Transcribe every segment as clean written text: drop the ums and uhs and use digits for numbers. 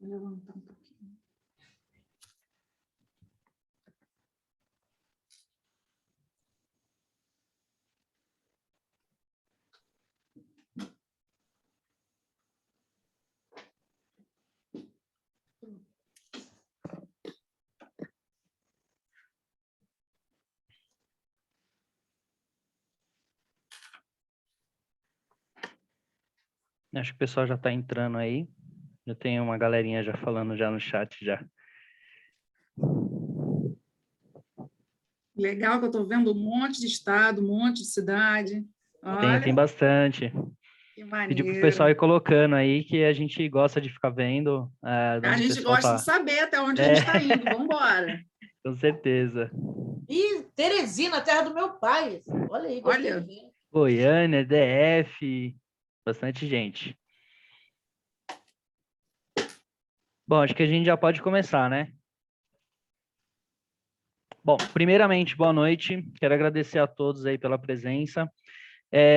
Vou levantar um pouquinho. Acho que o pessoal já está entrando aí. Já tem uma galerinha já falando já no chat já. Legal que eu estou vendo um monte de estado, um monte de cidade. Tem Olha, bastante. que Pedir para o pessoal maneiro. ir colocando aí, que a gente gosta de ficar vendo de A onde o gente pessoal gosta de está. saber até onde a gente está indo. Vamos embora. Com certeza. E Teresina, terra do meu pai. Olha aí, gostei Olha. de ver. Goiânia, DF, bastante gente. Bom, acho que a gente já pode começar, né? Bom, primeiramente, boa noite. Quero agradecer a todos aí pela presença.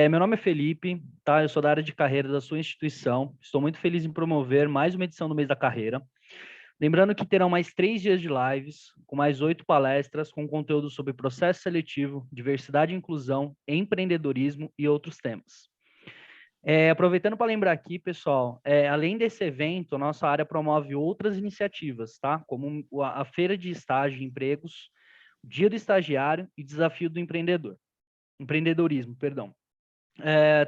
Meu nome é Felipe, tá? Eu sou da área de carreira da sua instituição. Estou muito feliz em promover mais uma edição do Mês da Carreira. Lembrando que terão mais 3 dias de lives, com mais 8 palestras, com conteúdo sobre processo seletivo, diversidade e inclusão, empreendedorismo e outros temas. Aproveitando para lembrar aqui, pessoal, além desse evento, a nossa área promove outras iniciativas, tá? Como a Feira de Estágio e Empregos, o Dia do Estagiário e Desafio do Empreendedorismo, perdão.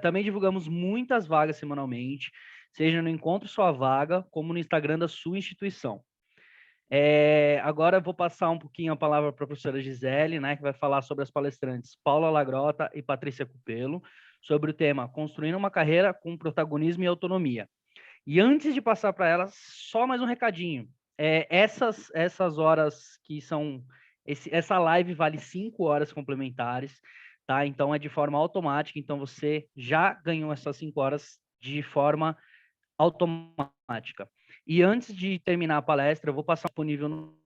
Também divulgamos muitas vagas semanalmente, seja no Encontre Sua Vaga, como no Instagram da sua instituição. Agora eu vou passar um pouquinho a palavra para a professora Gisele, né, que vai falar sobre as palestrantes Paula Lagrota e Patrícia Cupelo, sobre o tema Construindo uma Carreira com Protagonismo e Autonomia. E antes de passar para elas, só mais um recadinho. Essas horas que são... essa live vale 5 horas complementares, tá? Então, é de forma automática. Então, você já ganhou essas 5 horas de forma automática. E antes de terminar a palestra, eu vou passar disponível no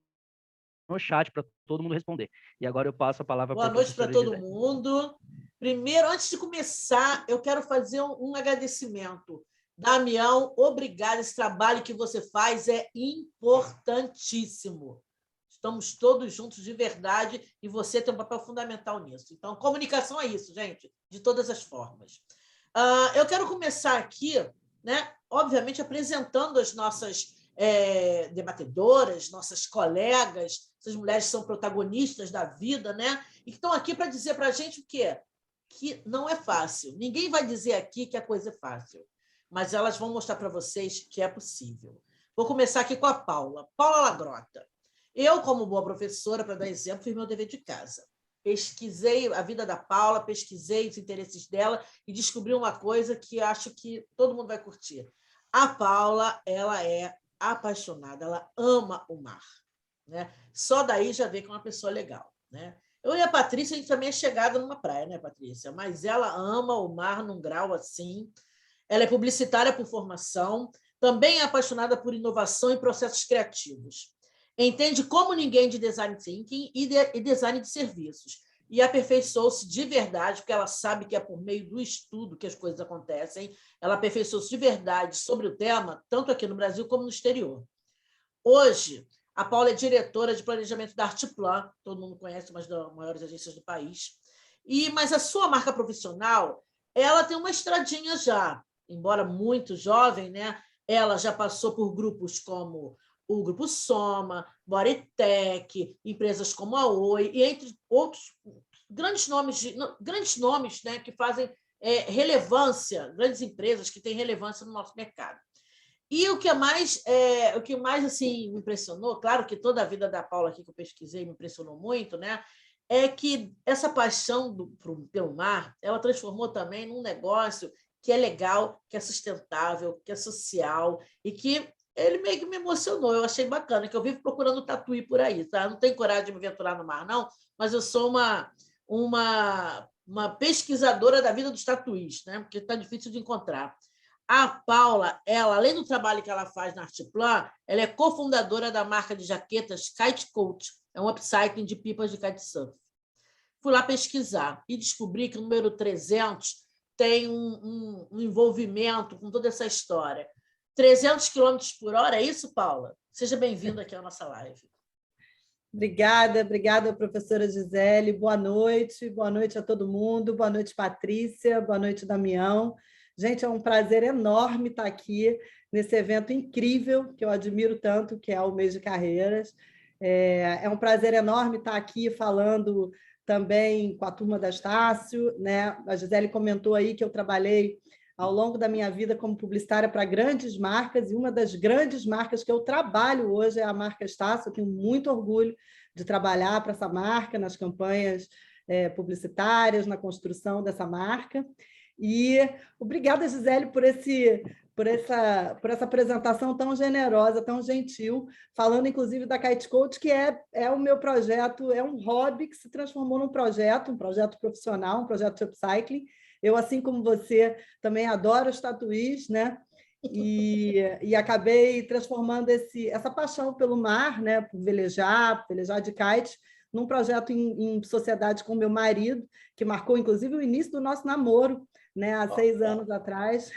chat para todo mundo responder. E agora eu passo a palavra para a Boa noite para professora todo Gisele. mundo. Primeiro, antes de começar, eu quero fazer um agradecimento. Damião, obrigado. Esse trabalho que você faz é importantíssimo. Estamos todos juntos de verdade e você tem um papel fundamental nisso. Então, comunicação é isso, gente, de todas as formas. Eu quero começar aqui, né, obviamente, apresentando as nossas debatedoras, nossas colegas, essas mulheres que são protagonistas da vida, né, e que estão aqui para dizer para a gente o quê? Que não é fácil. Ninguém vai dizer aqui que a coisa é fácil, mas elas vão mostrar para vocês que é possível. Vou começar aqui com a Paula. Paula Lagrota. Eu, como boa professora, para dar exemplo, fiz meu dever de casa. Pesquisei a vida da Paula, pesquisei os interesses dela e descobri uma coisa que acho que todo mundo vai curtir. A Paula, ela é apaixonada, ela ama o mar, né? Só daí já vê que é uma pessoa legal, né? Eu e a Patrícia, a gente também é chegada numa praia, né, Patrícia? Mas ela ama o mar num grau assim. Ela é publicitária por formação, também é apaixonada por inovação e processos criativos. Entende como ninguém de design thinking e design de serviços. E aperfeiçoou-se de verdade, porque ela sabe que é por meio do estudo que as coisas acontecem. Ela aperfeiçoou-se de verdade sobre o tema, tanto aqui no Brasil como no exterior. Hoje, a Paula é diretora de planejamento da Arteplan, todo mundo conhece, uma das maiores agências do país. Mas a sua marca profissional, ela tem uma estradinha já, embora muito jovem, né? Ela já passou por grupos como o Grupo Soma, Bodytech, empresas como a Oi, e entre outros grandes nomes, né, que fazem relevância, grandes empresas que têm relevância no nosso mercado. E o que mais assim, me impressionou, claro que toda a vida da Paula aqui que eu pesquisei me impressionou muito, né? É que essa paixão pelo mar, ela transformou também num negócio que é legal, que é sustentável, que é social e que ele meio que me emocionou. Eu achei bacana, que eu vivo procurando tatuí por aí, tá? Eu não tenho coragem de me aventurar no mar, não, mas eu sou uma pesquisadora da vida dos tatuís, né? Porque está difícil de encontrar. A Paula, ela, além do trabalho que ela faz na Arteplan, ela é cofundadora da marca de jaquetas Kite Coach, é um upcycling de pipas de kitesurf. Fui lá pesquisar e descobri que o número 300 tem um envolvimento com toda essa história. 300 km por hora, é isso, Paula? Seja bem-vinda aqui à nossa live. Obrigada, professora Gisele. Boa noite a todo mundo. Boa noite, Patrícia. Boa noite, Damião. Gente, é um prazer enorme estar aqui nesse evento incrível que eu admiro tanto, que é o Mês de Carreiras. É um prazer enorme estar aqui falando também com a turma da Estácio, né? A Gisele comentou aí que eu trabalhei ao longo da minha vida como publicitária para grandes marcas, e uma das grandes marcas que eu trabalho hoje é a marca Estácio. Eu tenho muito orgulho de trabalhar para essa marca, nas campanhas publicitárias, na construção dessa marca. E obrigada, Gisele, por essa apresentação tão generosa, tão gentil, falando inclusive da Kite Coach, que é o meu projeto, é um hobby que se transformou num projeto, um projeto profissional, um projeto de upcycling. Eu, assim como você, também adoro os tatuís, né? E acabei transformando essa paixão pelo mar, né? Por velejar de kite, num projeto em sociedade com meu marido, que marcou, inclusive, o início do nosso namoro, né? Há 6 anos atrás.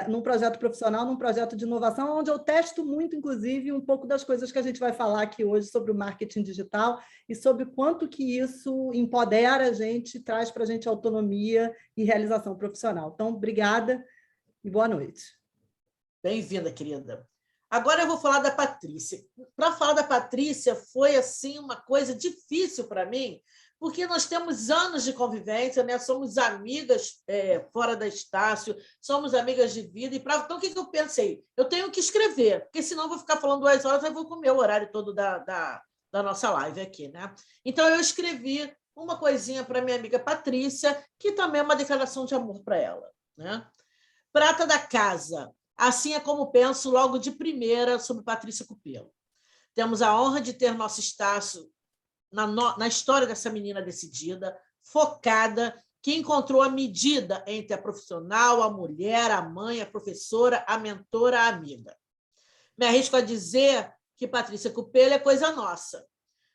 Num projeto profissional, num projeto de inovação, onde eu testo muito, inclusive, um pouco das coisas que a gente vai falar aqui hoje sobre o marketing digital e sobre quanto que isso empodera a gente, traz para a gente autonomia e realização profissional. Então, obrigada e boa noite. Bem-vinda, querida. Agora eu vou falar da Patrícia. Para falar da Patrícia, foi assim uma coisa difícil para mim, porque nós temos anos de convivência, né? Somos amigas fora da Estácio, somos amigas de vida. Então, o que eu pensei? Eu tenho que escrever, porque senão eu vou ficar falando 2 horas e vou comer o horário todo da nossa live aqui, né? Então, eu escrevi uma coisinha para minha amiga Patrícia, que também é uma declaração de amor para ela, né? Prata da casa. Assim é como penso logo de primeira sobre Patrícia Cupelo. Temos a honra de ter nosso Estácio na história dessa menina decidida, focada, que encontrou a medida entre a profissional, a mulher, a mãe, a professora, a mentora, a amiga. Me arrisco a dizer que Patrícia Cupelo é coisa nossa,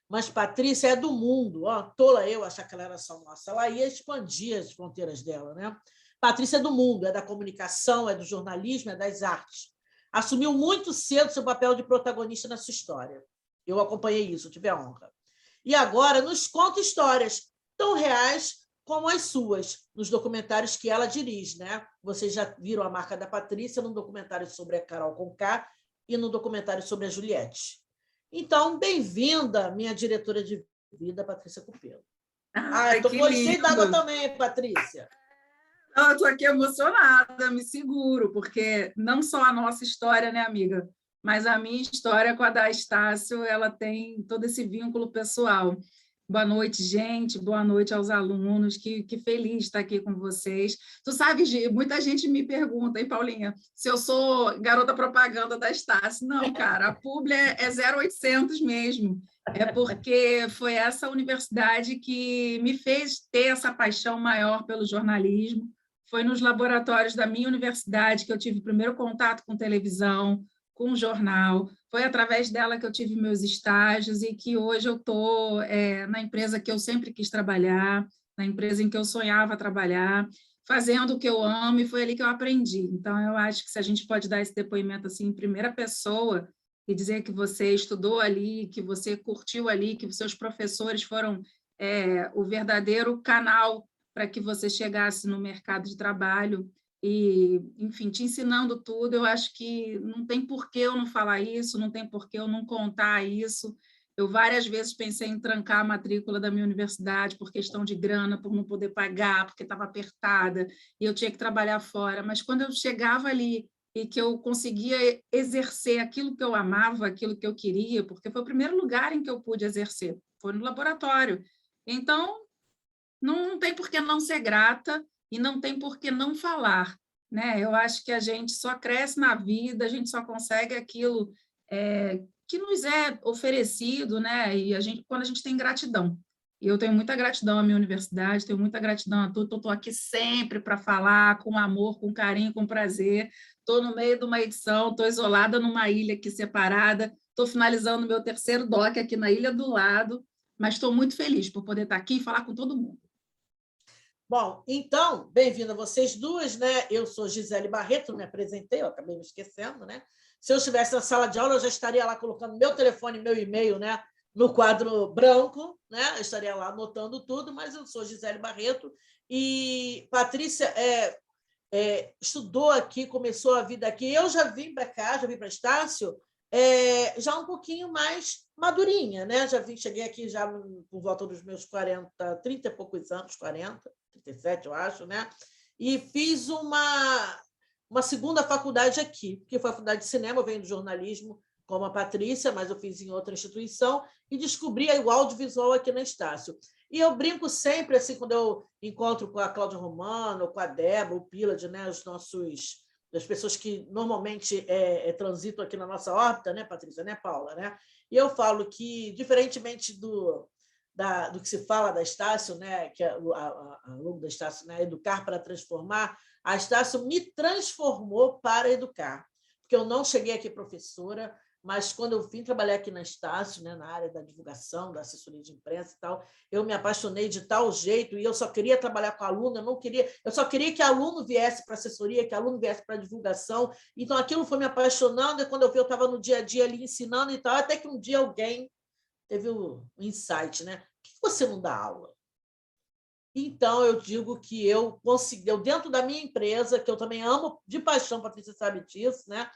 mas Patrícia é do mundo. Tola eu achar que ela era só nossa. Ela ia expandir as fronteiras dela, né? Patrícia é do mundo, é da comunicação, é do jornalismo, é das artes. Assumiu muito cedo seu papel de protagonista na sua história. Eu acompanhei isso, eu tive a honra. E agora nos conta histórias tão reais como as suas, nos documentários que ela dirige, né? Vocês já viram a marca da Patrícia no documentário sobre a Carol Conká e no documentário sobre a Juliette. Então, bem-vinda, minha diretora de vida, Patrícia Cupelo. Gostei d'água também, Patrícia. Eu estou aqui emocionada, me seguro, porque não só a nossa história, né, amiga? Mas a minha história com a da Estácio, ela tem todo esse vínculo pessoal. Boa noite, gente. Boa noite aos alunos. Que feliz estar aqui com vocês. Tu sabe, Gi, muita gente me pergunta, hein, Paulinha, se eu sou garota propaganda da Estácio. Não, cara, a Publi é 0800 mesmo. É porque foi essa universidade que me fez ter essa paixão maior pelo jornalismo. Foi nos laboratórios da minha universidade que eu tive o primeiro contato com televisão, com o jornal. Foi através dela que eu tive meus estágios e que hoje eu estou na empresa que eu sempre quis trabalhar, na empresa em que eu sonhava trabalhar, fazendo o que eu amo, e foi ali que eu aprendi. Então, eu acho que se a gente pode dar esse depoimento assim, em primeira pessoa e dizer que você estudou ali, que você curtiu ali, que os seus professores foram o verdadeiro canal para que você chegasse no mercado de trabalho, e, enfim, te ensinando tudo, eu acho que não tem por que eu não falar isso, não tem por que eu não contar isso. Eu várias vezes pensei em trancar a matrícula da minha universidade por questão de grana, por não poder pagar, porque estava apertada, e eu tinha que trabalhar fora, mas quando eu chegava ali e que eu conseguia exercer aquilo que eu amava, aquilo que eu queria, porque foi o primeiro lugar em que eu pude exercer, foi no laboratório. Então, não tem por que não ser grata, e não tem por que não falar, né? Eu acho que a gente só cresce na vida, a gente só consegue aquilo que nos é oferecido, né? E quando a gente tem gratidão. E eu tenho muita gratidão à minha universidade, tenho muita gratidão a tudo, estou aqui sempre para falar, com amor, com carinho, com prazer. Estou no meio de uma edição, estou isolada numa ilha aqui separada, estou finalizando meu 3º doc aqui na ilha do lado, mas estou muito feliz por poder estar aqui e falar com todo mundo. Bom, então, bem-vindo a vocês duas, né? Eu sou Gisele Barreto, não me apresentei, eu acabei me esquecendo, né? Se eu estivesse na sala de aula, eu já estaria lá colocando meu telefone e meu e-mail, né, no quadro branco, né? Eu estaria lá anotando tudo, mas eu sou Gisele Barreto e Patrícia estudou aqui, começou a vida aqui. Eu já vim para cá, já vim para Estácio, já um pouquinho mais madurinha, né? Cheguei aqui já por volta dos meus 40, 30 e poucos anos, 40, 37, eu acho, né? E fiz uma segunda faculdade aqui, que foi a faculdade de cinema, eu venho do jornalismo, como a Patrícia, mas eu fiz em outra instituição, e descobri o audiovisual aqui na Estácio. E eu brinco sempre, assim, quando eu encontro com a Cláudia Romano, com a Débora, o Pilad, né, das pessoas que normalmente transitam aqui na nossa órbita, né, Patrícia, né, Paula? Né? E eu falo que, diferentemente do que se fala da Estácio, né, que a logo da Estácio, né, educar para transformar, a Estácio me transformou para educar, porque eu não cheguei aqui professora, mas quando eu vim trabalhar aqui na Estácio, né, na área da divulgação, da assessoria de imprensa e tal, eu me apaixonei de tal jeito, e eu só queria trabalhar com aluno, eu só queria que aluno viesse para assessoria, que aluno viesse para divulgação, então aquilo foi me apaixonando, e quando eu vi, eu estava no dia a dia ali ensinando e tal, até que um dia alguém teve um insight, né? Por que você não dá aula? Então, eu digo que eu consegui, dentro da minha empresa, que eu também amo de paixão, Patrícia sabe disso, né?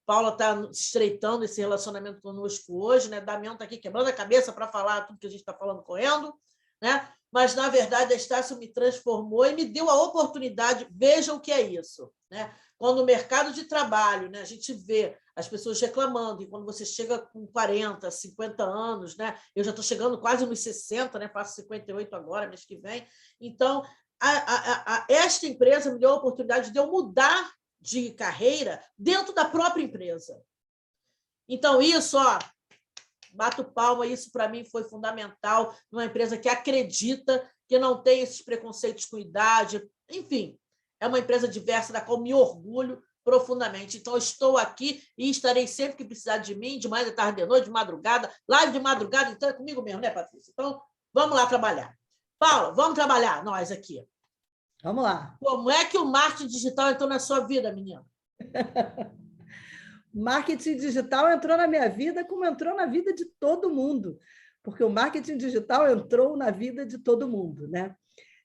Paula está estreitando esse relacionamento conosco hoje, né? Damião está aqui quebrando a cabeça para falar tudo que a gente está falando correndo, né? Mas, na verdade, a Estácio me transformou e me deu a oportunidade, veja o que é isso, né? Quando o mercado de trabalho, né, a gente vê as pessoas reclamando, e quando você chega com 40, 50 anos, né, eu já estou chegando quase nos 60, né, faço 58 agora, mês que vem, então, esta empresa me deu a oportunidade de eu mudar de carreira dentro da própria empresa. Então, isso, bato palma, isso para mim foi fundamental, numa empresa que acredita, que não tem esses preconceitos com idade, enfim, é uma empresa diversa da qual me orgulho profundamente. Então, estou aqui e estarei sempre que precisar de mim, de manhã, de tarde, de noite, de madrugada, live de madrugada, então é comigo mesmo, né, Patrícia? Então, vamos lá trabalhar. Paula, vamos trabalhar, nós aqui. Vamos lá. Como é que o marketing digital entrou na sua vida, menina? Marketing digital entrou na minha vida como entrou na vida de todo mundo, porque o marketing digital entrou na vida de todo mundo, né?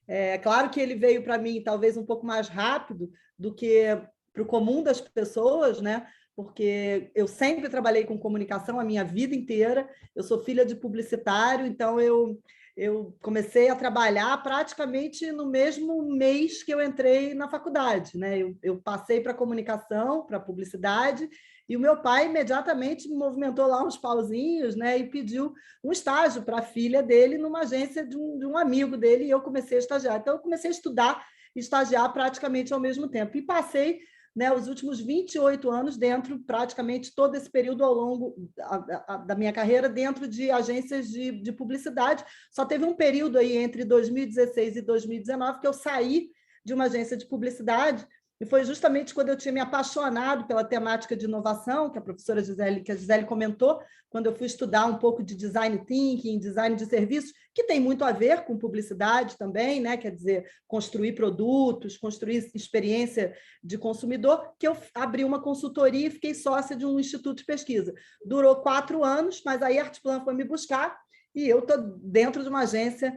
É claro que ele veio para mim talvez um pouco mais rápido do que para o comum das pessoas, né? Porque eu sempre trabalhei com comunicação a minha vida inteira, eu sou filha de publicitário, então eu comecei a trabalhar praticamente no mesmo mês que eu entrei na faculdade, né? Eu passei para comunicação, para publicidade, e o meu pai imediatamente me movimentou lá uns pauzinhos, né? E pediu um estágio para a filha dele numa agência de um amigo dele, e eu comecei a estagiar. Então, eu comecei a estudar e estagiar praticamente ao mesmo tempo. E passei, né, os últimos 28 anos dentro, praticamente todo esse período ao longo da minha carreira, dentro de agências de publicidade. Só teve um período aí entre 2016 e 2019 que eu saí de uma agência de publicidade, e foi justamente quando eu tinha me apaixonado pela temática de inovação, que a professora Gisele comentou, quando eu fui estudar um pouco de design thinking, design de serviços, que tem muito a ver com publicidade também, né? Quer dizer, construir produtos, construir experiência de consumidor, que eu abri uma consultoria e fiquei sócia de um instituto de pesquisa. Durou 4 anos, mas aí a Artplan foi me buscar e eu estou dentro de uma agência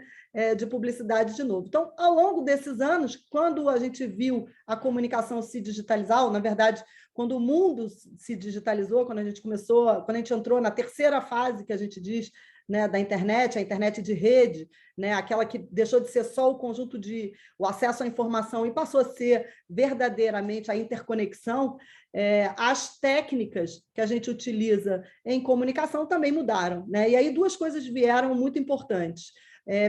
de publicidade de novo. Então, ao longo desses anos, quando a gente viu a comunicação se digitalizar, ou, na verdade, quando o mundo se digitalizou, quando a gente entrou na terceira fase, que a gente diz, né, da internet, a internet de rede, né, aquela que deixou de ser só o conjunto o acesso à informação e passou a ser verdadeiramente a interconexão, as técnicas que a gente utiliza em comunicação também mudaram, né? E aí 2 coisas vieram muito importantes.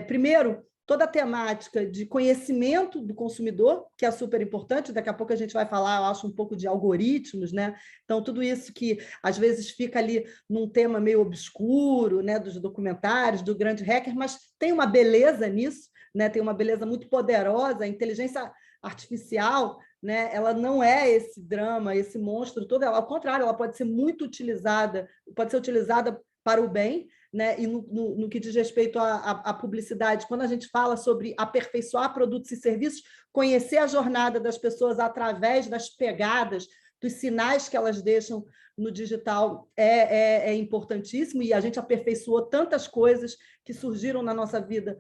Primeiro, toda a temática de conhecimento do consumidor, que é super importante, daqui a pouco a gente vai falar, eu acho, um pouco de algoritmos, né? Então, tudo isso que às vezes fica ali num tema meio obscuro, né, dos documentários, do grande hacker, mas tem uma beleza nisso, né? Tem uma beleza muito poderosa, a inteligência artificial, né? Ela não é esse drama, esse monstro todo, ao contrário, ela pode ser muito utilizada, pode ser utilizada para o bem, né, e no que diz respeito à publicidade, quando a gente fala sobre aperfeiçoar produtos e serviços, conhecer a jornada das pessoas através das pegadas, dos sinais que elas deixam no digital é importantíssimo, e a gente aperfeiçoou tantas coisas que surgiram na nossa vida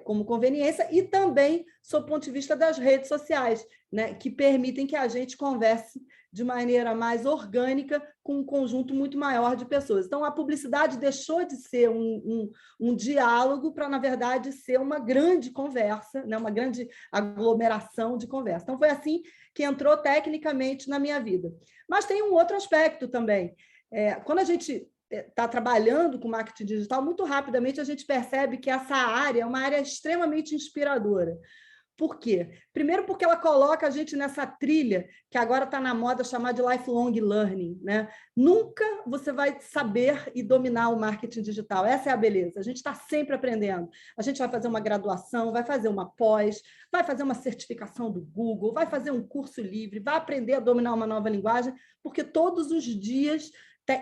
como conveniência, e também, sob o ponto de vista das redes sociais, né, que permitem que a gente converse de maneira mais orgânica com um conjunto muito maior de pessoas. Então, a publicidade deixou de ser um diálogo para, na verdade, ser uma grande conversa, né, uma grande aglomeração de conversa. Então, foi assim que entrou tecnicamente na minha vida. Mas tem um outro aspecto também. Quando a gente está trabalhando com marketing digital, muito rapidamente a gente percebe que essa área é uma área extremamente inspiradora. Por quê? Primeiro, porque ela coloca a gente nessa trilha que agora está na moda chamar de lifelong learning, né? Nunca você vai saber e dominar o marketing digital. Essa é a beleza. A gente está sempre aprendendo. A gente vai fazer uma graduação, vai fazer uma pós, vai fazer uma certificação do Google, vai fazer um curso livre, vai aprender a dominar uma nova linguagem, porque todos os dias,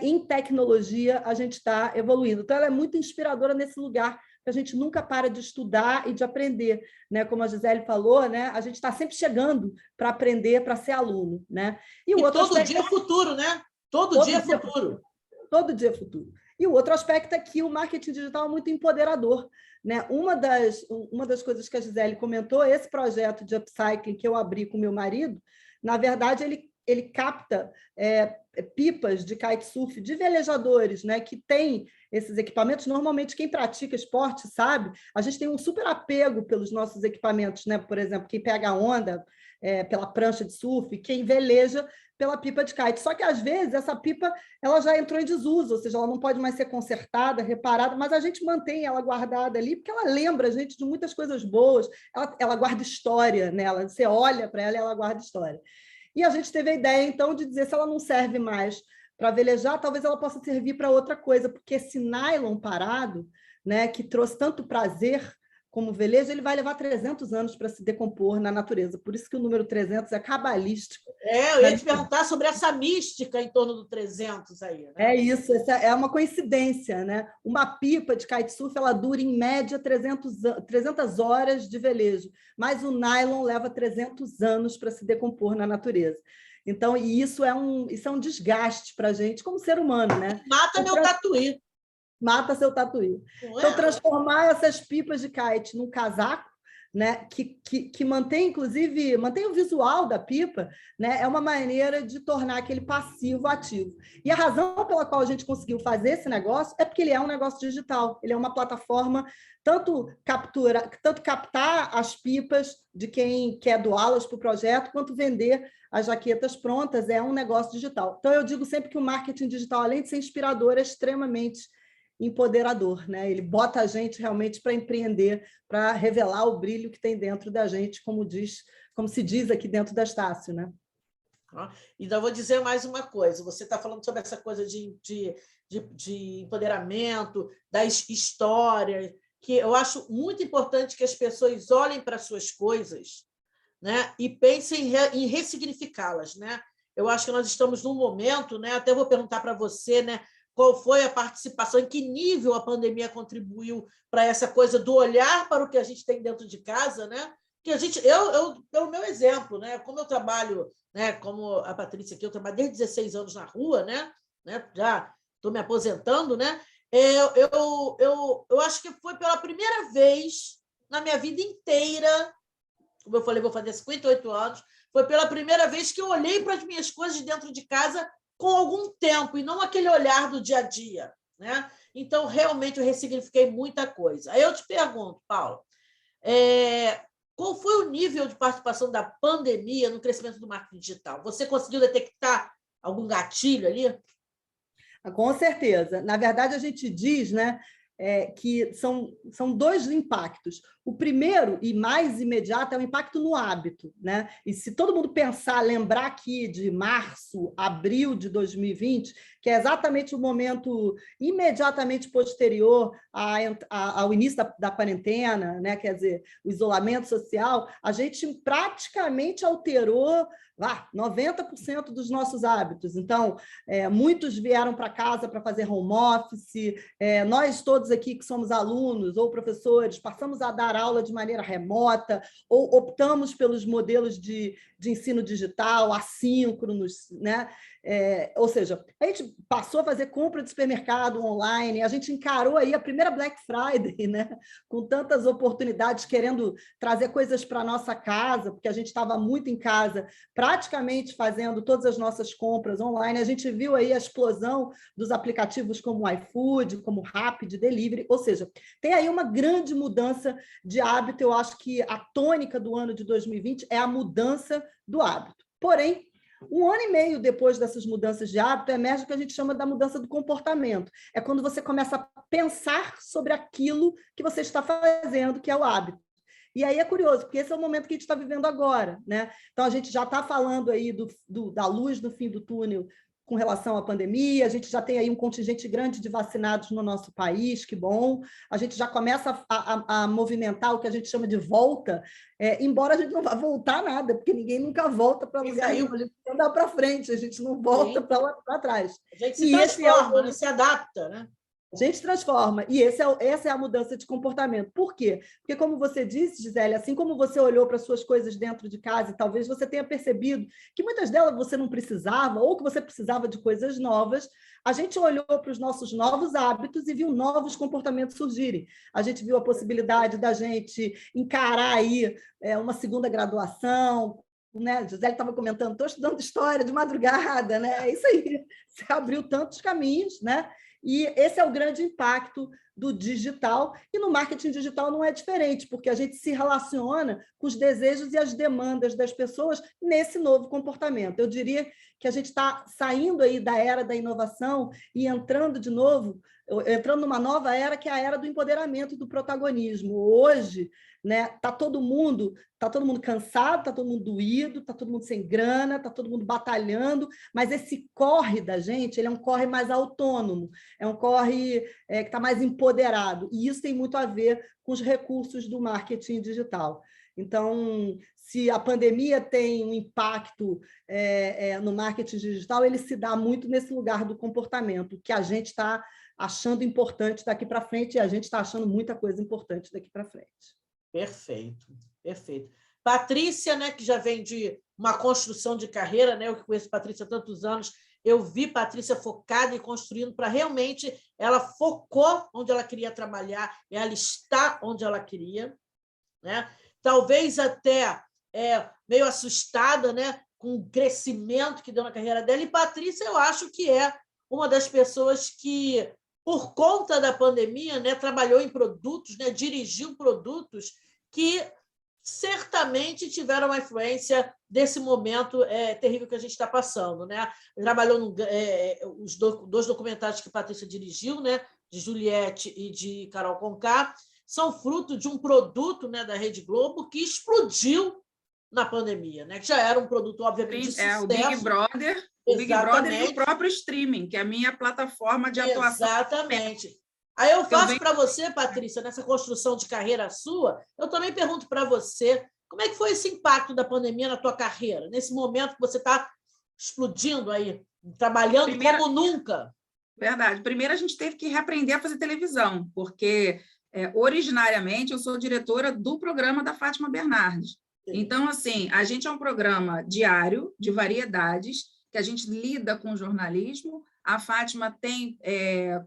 em tecnologia, a gente está evoluindo. Então, ela é muito inspiradora nesse lugar, que a gente nunca para de estudar e de aprender, né? Como a Gisele falou, né? A gente está sempre chegando para aprender, para ser aluno, né? E todo dia é futuro, né? Todo dia é futuro. Todo dia é futuro. E o outro aspecto é que o marketing digital é muito empoderador, né? Uma das coisas que a Gisele comentou, esse projeto de upcycling que eu abri com meu marido, na verdade, ele capta pipas de kitesurf de velejadores, né, que tem esses equipamentos. Normalmente, quem pratica esporte sabe, a gente tem um super apego pelos nossos equipamentos, né? Por exemplo, quem pega a onda pela prancha de surf, quem veleja pela pipa de kite. Só que, às vezes, essa pipa ela já entrou em desuso, ou seja, ela não pode mais ser consertada, reparada, mas a gente mantém ela guardada ali, porque ela lembra a gente de muitas coisas boas, ela guarda história nela, você olha para ela e ela guarda história. E a gente teve a ideia, então, de dizer, se ela não serve mais para velejar, talvez ela possa servir para outra coisa, porque esse nylon parado, né, que trouxe tanto prazer como velejo, ele vai levar 300 anos para se decompor na natureza. Por isso que o número 300 é cabalístico. Eu ia te perguntar sobre essa mística em torno do 300 aí. Né? É isso, essa é uma coincidência, né? Uma pipa de kitesurf, ela dura, em média, 300 horas de velejo, mas o nylon leva 300 anos para se decompor na natureza. Então, isso é um desgaste para a gente como ser humano, né? Mata meu tatuí. Mata seu tatuí. Então, transformar essas pipas de kite num casaco, né, que mantém, inclusive, mantém o visual da pipa, né, é uma maneira de tornar aquele passivo ativo. E a razão pela qual a gente conseguiu fazer esse negócio é porque ele é um negócio digital, ele é uma plataforma, tanto captar as pipas de quem quer doá-las para o projeto, quanto vender as jaquetas prontas, é um negócio digital. Então, eu digo sempre que o marketing digital, além de ser inspirador, é extremamente empoderador, né? Ele bota a gente realmente para empreender, para revelar o brilho que tem dentro da gente, como se diz aqui dentro da Estácio, né? Ainda vou dizer mais uma coisa. Você está falando sobre essa coisa de empoderamento, das histórias, que eu acho muito importante que as pessoas olhem para suas coisas, né, e pensem em ressignificá-las, né? Eu acho que nós estamos num momento, né? Até vou perguntar para você, né? Qual foi a participação, em que nível a pandemia contribuiu para essa coisa do olhar para o que a gente tem dentro de casa, né? Que pelo meu exemplo, né? Como eu trabalho, né? Como a Patrícia aqui, eu trabalho desde 16 anos na rua, né? Já estou me aposentando, né? Eu acho que foi pela primeira vez na minha vida inteira, como eu falei, vou fazer 58 anos, foi pela primeira vez que eu olhei para as minhas coisas dentro de casa com algum tempo, e não aquele olhar do dia a dia, né? Então, realmente, eu ressignifiquei muita coisa. Aí eu te pergunto, Paulo, qual foi o nível de participação da pandemia no crescimento do marketing digital? Você conseguiu detectar algum gatilho ali? Com certeza. Na verdade, a gente diz, né, que são dois impactos. O primeiro, e mais imediato, é o impacto no hábito, né? E se todo mundo pensar, lembrar aqui de março, abril de 2020, que é exatamente o momento imediatamente posterior ao início da quarentena, né? Quer dizer, o isolamento social, a gente praticamente alterou 90% dos nossos hábitos. Então, muitos vieram para casa para fazer home office, nós todos aqui que somos alunos ou professores, passamos a dar aula de maneira remota, ou optamos pelos modelos de ensino digital, assíncronos, né? Ou seja, a gente passou a fazer compra de supermercado online, a gente encarou aí a primeira Black Friday, né? Com tantas oportunidades, querendo trazer coisas para a nossa casa, porque a gente estava muito em casa, praticamente fazendo todas as nossas compras online. A gente viu aí a explosão dos aplicativos como o iFood, como o Rapid Delivery, ou seja, tem aí uma grande mudança de hábito. Eu acho que a tônica do ano de 2020 é a mudança do hábito. Porém, 1 ano e meio depois dessas mudanças de hábito, emerge o que a gente chama da mudança do comportamento. É quando você começa a pensar sobre aquilo que você está fazendo, que é o hábito. E aí é curioso, porque esse é o momento que a gente está vivendo agora, né? Então, a gente já está falando aí da luz no fim do túnel com relação à pandemia, a gente já tem aí um contingente grande de vacinados no nosso país, que bom, a gente já começa a movimentar o que a gente chama de volta, embora a gente não vá voltar nada, porque ninguém nunca volta para lugar nenhum, a gente anda para frente, a gente não volta para trás. A gente se transforma, né? Se adapta, né? A gente transforma, e essa é a mudança de comportamento. Por quê? Porque, como você disse, Gisele, assim como você olhou para as suas coisas dentro de casa, e talvez você tenha percebido que muitas delas você não precisava, ou que você precisava de coisas novas, a gente olhou para os nossos novos hábitos e viu novos comportamentos surgirem. A gente viu a possibilidade da gente encarar aí uma segunda graduação, né? Gisele estava comentando, estou estudando história de madrugada, né? É isso aí, você abriu tantos caminhos, né? E esse é o grande impacto do digital, e no marketing digital não é diferente, porque a gente se relaciona com os desejos e as demandas das pessoas nesse novo comportamento. Eu diria que a gente está saindo aí da era da inovação e entrando de novo, entrando numa nova era, que é a era do empoderamento e do protagonismo. Hoje, né, tá todo mundo cansado, está todo mundo doído, está todo mundo sem grana, está todo mundo batalhando, mas esse corre da gente, ele é um corre mais autônomo, é um corre que está mais empoderado, e isso tem muito a ver com os recursos do marketing digital. Então, se a pandemia tem um impacto no marketing digital, ele se dá muito nesse lugar do comportamento, que a gente está achando importante daqui para frente, e a gente está achando muita coisa importante daqui para frente. Perfeito, perfeito. Patrícia, né, que já vem de uma construção de carreira, né, eu que conheço Patrícia há tantos anos, eu vi Patrícia focada e construindo para realmente, ela focou onde ela queria trabalhar, ela está onde ela queria, né? Talvez até meio assustada, né, com o crescimento que deu na carreira dela, e Patrícia, eu acho que é uma das pessoas que, por conta da pandemia, né, trabalhou em produtos, né, dirigiu produtos que certamente tiveram uma influência desse momento terrível que a gente está passando, né? Trabalhou os 2 documentários que a Patrícia dirigiu, né, de Juliette e de Carol Conká, são fruto de um produto, né, da Rede Globo que explodiu na pandemia, né? Que já era um produto, obviamente, de sucesso. O Big Brother. O Big Brother e o próprio streaming, que é a minha plataforma de atuação. Exatamente. Aí eu faço para você, Patrícia, nessa construção de carreira sua, eu também pergunto para você, como é que foi esse impacto da pandemia na tua carreira, nesse momento que você está explodindo aí, trabalhando como nunca? Verdade. Primeiro, a gente teve que reaprender a fazer televisão, porque, originariamente, eu sou diretora do programa da Fátima Bernardes. Sim. Então, assim, a gente é um programa diário, de variedades, que a gente lida com jornalismo. A Fátima tem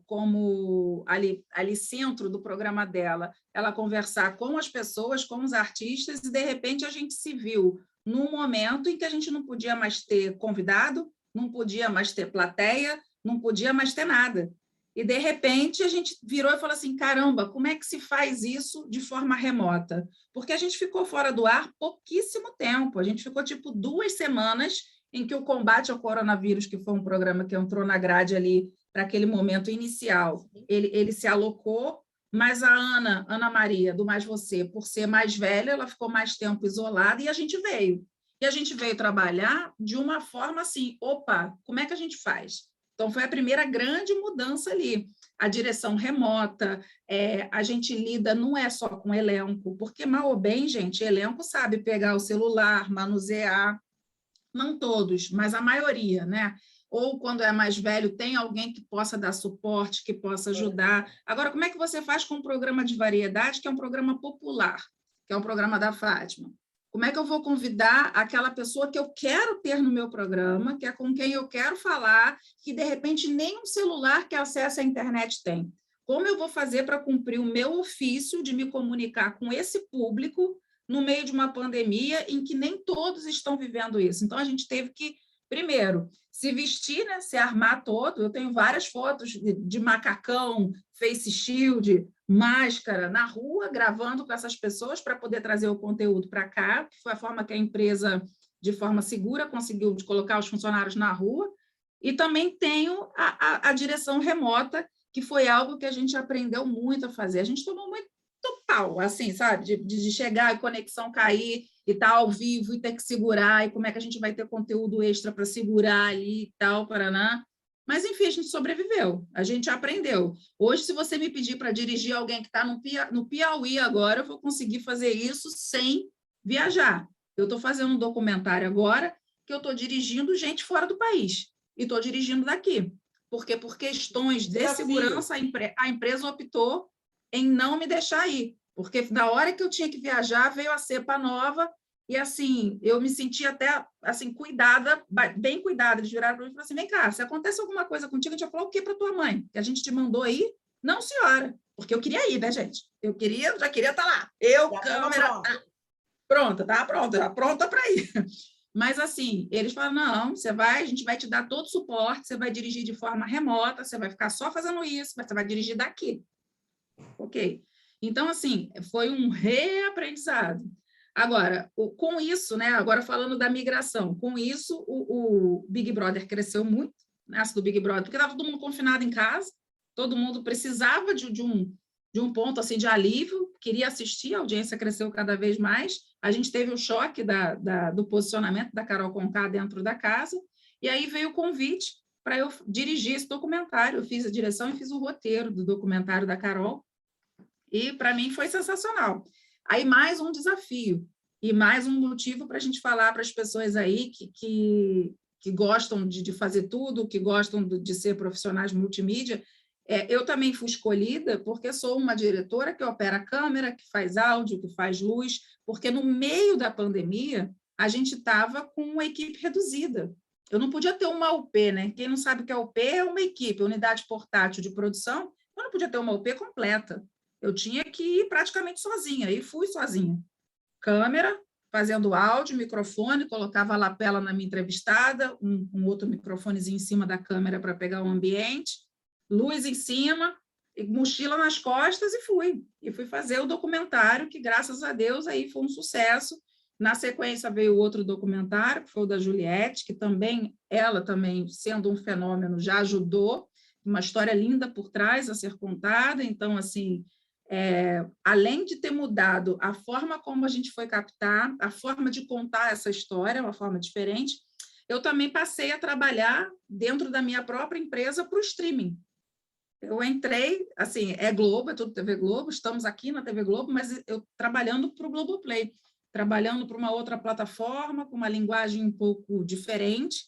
como ali centro do programa dela, ela conversar com as pessoas, com os artistas, e, de repente, a gente se viu num momento em que a gente não podia mais ter convidado, não podia mais ter plateia, não podia mais ter nada. E, de repente, a gente virou e falou assim, caramba, como é que se faz isso de forma remota? Porque a gente ficou fora do ar pouquíssimo tempo, a gente ficou, 2 semanas em que o combate ao coronavírus, que foi um programa que entrou na grade ali para aquele momento inicial, ele se alocou, mas a Ana Maria, do Mais Você, por ser mais velha, ela ficou mais tempo isolada, e a gente veio. E a gente veio trabalhar de uma forma assim, opa, como é que a gente faz? Então, foi a primeira grande mudança ali. A direção remota, a gente lida, não é só com elenco, porque, mal ou bem, gente, elenco sabe pegar o celular, manusear. não todos, mas a maioria, né? Ou quando é mais velho, tem alguém que possa dar suporte, que possa ajudar. Agora, como é que você faz com um programa de variedade, que é um programa popular, que é um programa da Fátima? Como é que eu vou convidar aquela pessoa que eu quero ter no meu programa, que é com quem eu quero falar, que de repente nem um celular que acessa a internet tem? Como eu vou fazer para cumprir o meu ofício de me comunicar com esse público no meio de uma pandemia em que nem todos estão vivendo isso? Então, a gente teve que, primeiro, se vestir, né, se armar todo. Eu tenho várias fotos de macacão, face shield, máscara, na rua, gravando com essas pessoas para poder trazer o conteúdo para cá, que foi a forma que a empresa, de forma segura, conseguiu de colocar os funcionários na rua. E também tenho a direção remota, que foi algo que a gente aprendeu muito a fazer. A gente tomou muito pau, assim, sabe? De chegar e conexão cair e estar ao vivo e ter que segurar, e como é que a gente vai ter conteúdo extra para segurar ali e tal, paraná. Mas, enfim, a gente sobreviveu, a gente aprendeu. Hoje, se você me pedir para dirigir alguém que está no Piauí agora, eu vou conseguir fazer isso sem viajar. Eu estou fazendo um documentário agora que eu estou dirigindo gente fora do país e estou dirigindo daqui. Porque, por questões de segurança, a empresa optou em não me deixar ir, porque na hora que eu tinha que viajar, veio a cepa nova, e assim, eu me senti até assim, cuidada, bem cuidada. Eles viraram para mim e falaram assim: vem cá, se acontece alguma coisa contigo, a gente vai falar o quê para tua mãe? Que a gente te mandou aí? Não, senhora, porque eu queria ir, né, gente? Já queria estar lá. Câmera, pronta, tá pronta, já pronta para ir. Mas, assim, eles falaram: não, a gente vai te dar todo o suporte, você vai dirigir de forma remota, você vai ficar só fazendo isso, mas você vai dirigir daqui. Ok. Então, assim, foi um reaprendizado. Agora, com isso, né, agora falando da migração, com isso o Big Brother cresceu muito, nessa do Big Brother, porque estava todo mundo confinado em casa, todo mundo precisava de um ponto assim, de alívio, queria assistir, a audiência cresceu cada vez mais, a gente teve o choque do posicionamento da Carol Conká dentro da casa, e aí veio o convite para eu dirigir esse documentário. Eu fiz a direção e fiz o roteiro do documentário da Carol, e para mim foi sensacional. Aí mais um desafio, e mais um motivo para a gente falar para as pessoas aí que gostam de fazer tudo, que gostam de ser profissionais multimídia. Eu também fui escolhida porque sou uma diretora que opera a câmera, que faz áudio, que faz luz, porque no meio da pandemia a gente estava com uma equipe reduzida. Eu não podia ter uma UP, né? Quem não sabe o que é UP é uma equipe, unidade portátil de produção. Eu não podia ter uma UP completa. Eu tinha que ir praticamente sozinha, e fui sozinha. Câmera, fazendo áudio, microfone, colocava a lapela na minha entrevistada, um outro microfonezinho em cima da câmera para pegar o ambiente, luz em cima, mochila nas costas, e fui. E fui fazer o documentário, que, graças a Deus, aí foi um sucesso. Na sequência veio outro documentário, que foi o da Juliette, que também, ela também, sendo um fenômeno, já ajudou, uma história linda por trás a ser contada. Então, assim, além de ter mudado a forma como a gente foi captar, a forma de contar essa história, uma forma diferente, eu também passei a trabalhar dentro da minha própria empresa para o streaming. Eu entrei, assim, Globo, é tudo TV Globo, estamos aqui na TV Globo, mas eu trabalhando para o Globoplay, trabalhando para uma outra plataforma, com uma linguagem um pouco diferente,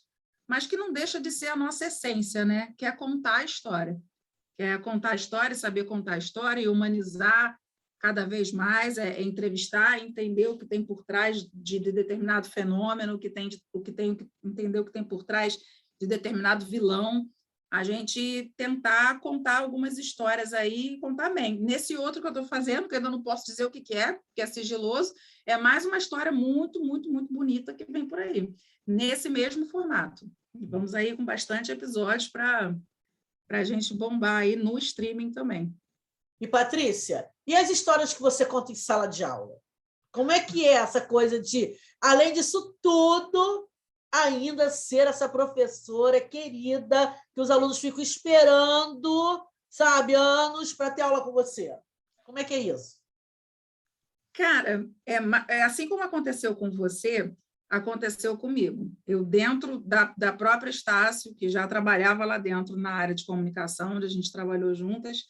mas que não deixa de ser a nossa essência, né? Que é contar a história. Que é contar a história, saber contar a história e humanizar cada vez mais, entrevistar, entender o que tem por trás de determinado fenômeno, entender o que tem por trás de determinado vilão, a gente tentar contar algumas histórias aí e contar bem. Nesse outro que eu estou fazendo, que eu ainda não posso dizer o que é, porque é sigiloso, é mais uma história muito, muito, muito bonita que vem por aí, nesse mesmo formato. E vamos aí com bastante episódios para a gente bombar aí no streaming também. E, Patrícia, e as histórias que você conta em sala de aula? Como é que é essa coisa de, além disso tudo, ainda ser essa professora querida que os alunos ficam esperando, sabe, anos para ter aula com você? Como é que é isso? Cara, assim como aconteceu com você, aconteceu comigo. Eu, dentro da própria Estácio, que já trabalhava lá dentro na área de comunicação, onde a gente trabalhou juntas,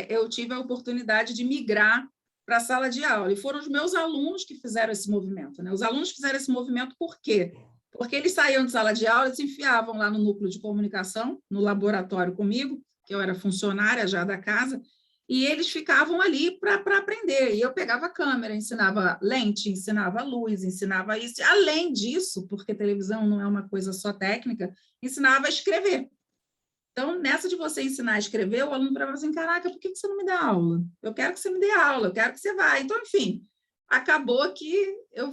eu tive a oportunidade de migrar para a sala de aula. E foram os meus alunos que fizeram esse movimento, né? Os alunos fizeram esse movimento por quê? Porque eles saíam de sala de aula e se enfiavam lá no núcleo de comunicação, no laboratório comigo, que eu era funcionária já da casa, e eles ficavam ali para aprender. E eu pegava a câmera, ensinava lente, ensinava luz, ensinava isso. Além disso, porque televisão não é uma coisa só técnica, ensinava a escrever. Então, nessa de você ensinar a escrever, o aluno falava assim, caraca, por que você não me dá aula? Eu quero que você me dê aula, eu quero que você vá. Então, enfim, acabou que eu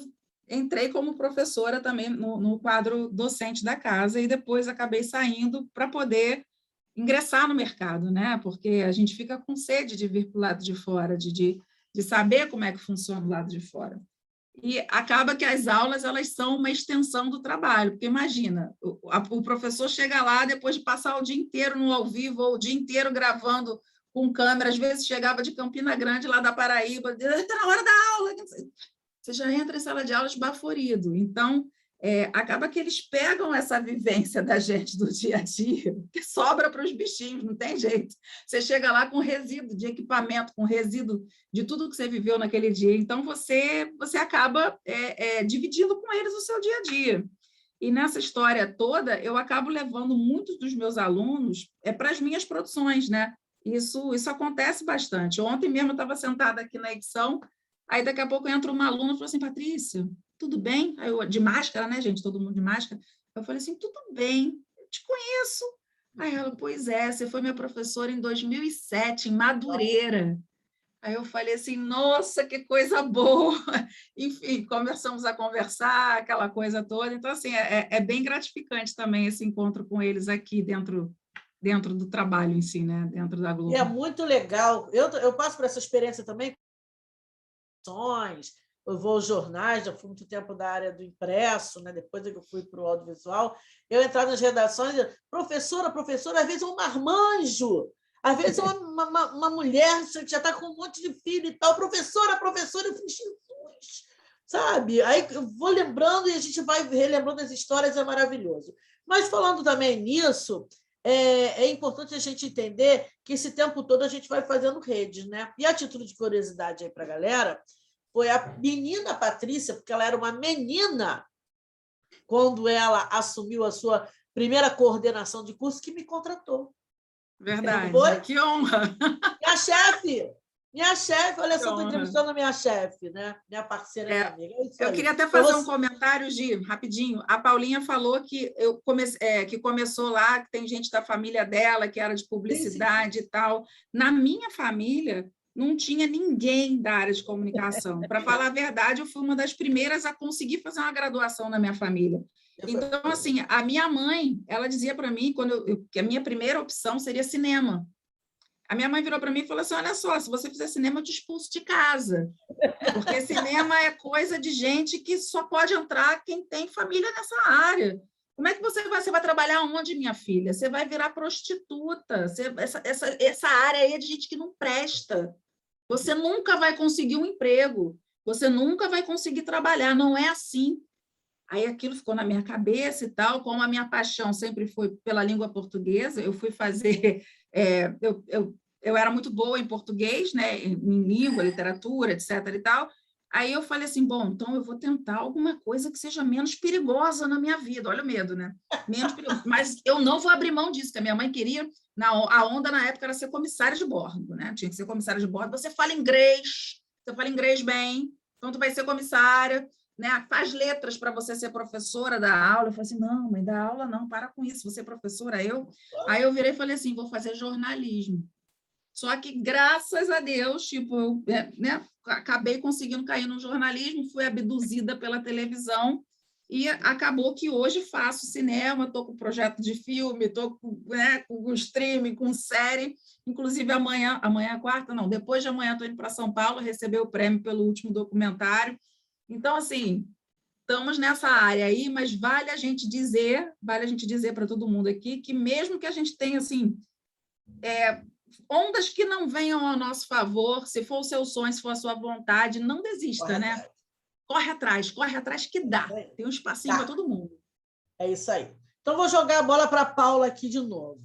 entrei como professora também no quadro docente da casa e depois acabei saindo para poder ingressar no mercado, né? Porque a gente fica com sede de vir para o lado de fora, de saber como é que funciona o lado de fora. E acaba que as aulas elas são uma extensão do trabalho, porque imagina, o professor chega lá depois de passar o dia inteiro no ao vivo, ou o dia inteiro gravando com câmera, às vezes chegava de Campina Grande, lá da Paraíba, está na hora da aula, você já entra em sala de aula esbaforido. Então, acaba que eles pegam essa vivência da gente do dia a dia, que sobra para os bichinhos, não tem jeito. Você chega lá com resíduo de equipamento, com resíduo de tudo que você viveu naquele dia. Então, você acaba dividindo com eles o seu dia a dia. E nessa história toda, eu acabo levando muitos dos meus alunos para as minhas produções, né? Isso acontece bastante. Ontem mesmo eu estava sentada aqui na edição, aí daqui a pouco entra uma aluna e falou assim, Patrícia, tudo bem? Aí eu, de máscara, né, gente? Todo mundo de máscara. Eu falei assim, tudo bem, eu te conheço. Aí ela, pois é, você foi minha professora em 2007, em Madureira. Aí eu falei assim, nossa, que coisa boa! Enfim, começamos a conversar, aquela coisa toda. Então, assim, é bem gratificante também esse encontro com eles aqui dentro do trabalho em si, né? Dentro da Globo. E é muito legal. Eu passo por essa experiência também. Eu vou aos jornais, já fui muito tempo da área do impresso, né? Depois que eu fui para o audiovisual. Eu entrava nas redações, professora, às vezes é um marmanjo, às vezes é uma mulher que já está com um monte de filho e tal, professora, eu falei, Jesus, sabe? Aí eu vou lembrando e a gente vai relembrando as histórias, é maravilhoso. Mas falando também nisso, é importante a gente entender que esse tempo todo a gente vai fazendo redes, né? E a título de curiosidade aí para a galera, foi a menina Patrícia, porque ela era uma menina quando ela assumiu a sua primeira coordenação de curso, que me contratou. Verdade, que honra! Minha chefe, olha só, estou entrevistando a minha chefe, né? Minha parceira e amiga. Eu queria até fazer um comentário, Gi, rapidinho. A Paulinha falou que que começou lá, que tem gente da família dela que era de publicidade e tal. Na minha família, não tinha ninguém da área de comunicação. Para falar a verdade, eu fui uma das primeiras a conseguir fazer uma graduação na minha família. Então, assim, a minha mãe, ela dizia para mim que a minha primeira opção seria cinema. A minha mãe virou para mim e falou assim, olha só, se você fizer cinema, eu te expulso de casa. Porque cinema é coisa de gente que só pode entrar quem tem família nessa área. Como é que você vai trabalhar onde, minha filha? Você vai virar prostituta. Essa área aí é de gente que não presta. Você nunca vai conseguir um emprego. Você nunca vai conseguir trabalhar. Não é assim. Aí aquilo ficou na minha cabeça e tal, como a minha paixão sempre foi pela língua portuguesa, eu fui fazer... eu era muito boa em português, né, em língua, literatura, etc. e tal. Aí eu falei assim, bom, então eu vou tentar alguma coisa que seja menos perigosa na minha vida. Olha o medo, né? Menos perigoso. Mas eu não vou abrir mão disso, que a minha mãe queria... A onda, na época, era ser comissária de bordo, né? Tinha que ser comissária de bordo. Você fala inglês bem, então tu vai ser comissária, né? Faz letras para você ser professora da aula. Eu falei assim, não, mãe, da aula não, para com isso, você é professora. Aí eu virei e falei assim, vou fazer jornalismo. Só que, graças a Deus, tipo, né, acabei conseguindo cair no jornalismo, fui abduzida pela televisão e acabou que hoje faço cinema, estou com projeto de filme, estou com streaming, com série. Inclusive, amanhã é quarta, não, depois de amanhã estou indo para São Paulo receber o prêmio pelo último documentário. Então, assim, estamos nessa área aí, mas vale a gente dizer para todo mundo aqui que mesmo que a gente tenha, assim, ondas que não venham ao nosso favor, se for o seu sonho, se for a sua vontade, não desista, né? Corre atrás que dá. Tem um espacinho para todo mundo. É isso aí. Então, vou jogar a bola para a Paula aqui de novo.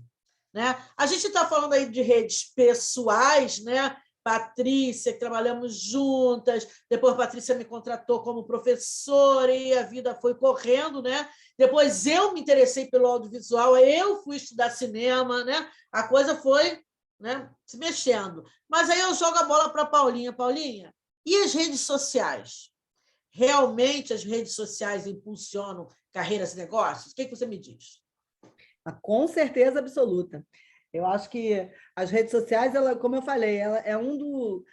Né? A gente está falando aí de redes pessoais, né? Patrícia, que trabalhamos juntas, depois a Patrícia me contratou como professora e a vida foi correndo, né? Depois eu me interessei pelo audiovisual, eu fui estudar cinema, né? A coisa foi, né, se mexendo. Mas aí eu jogo a bola para a Paulinha. Paulinha, e as redes sociais? Realmente as redes sociais impulsionam carreiras e negócios? O que você me diz? Com certeza absoluta. Eu acho que as redes sociais, ela, como eu falei, ela é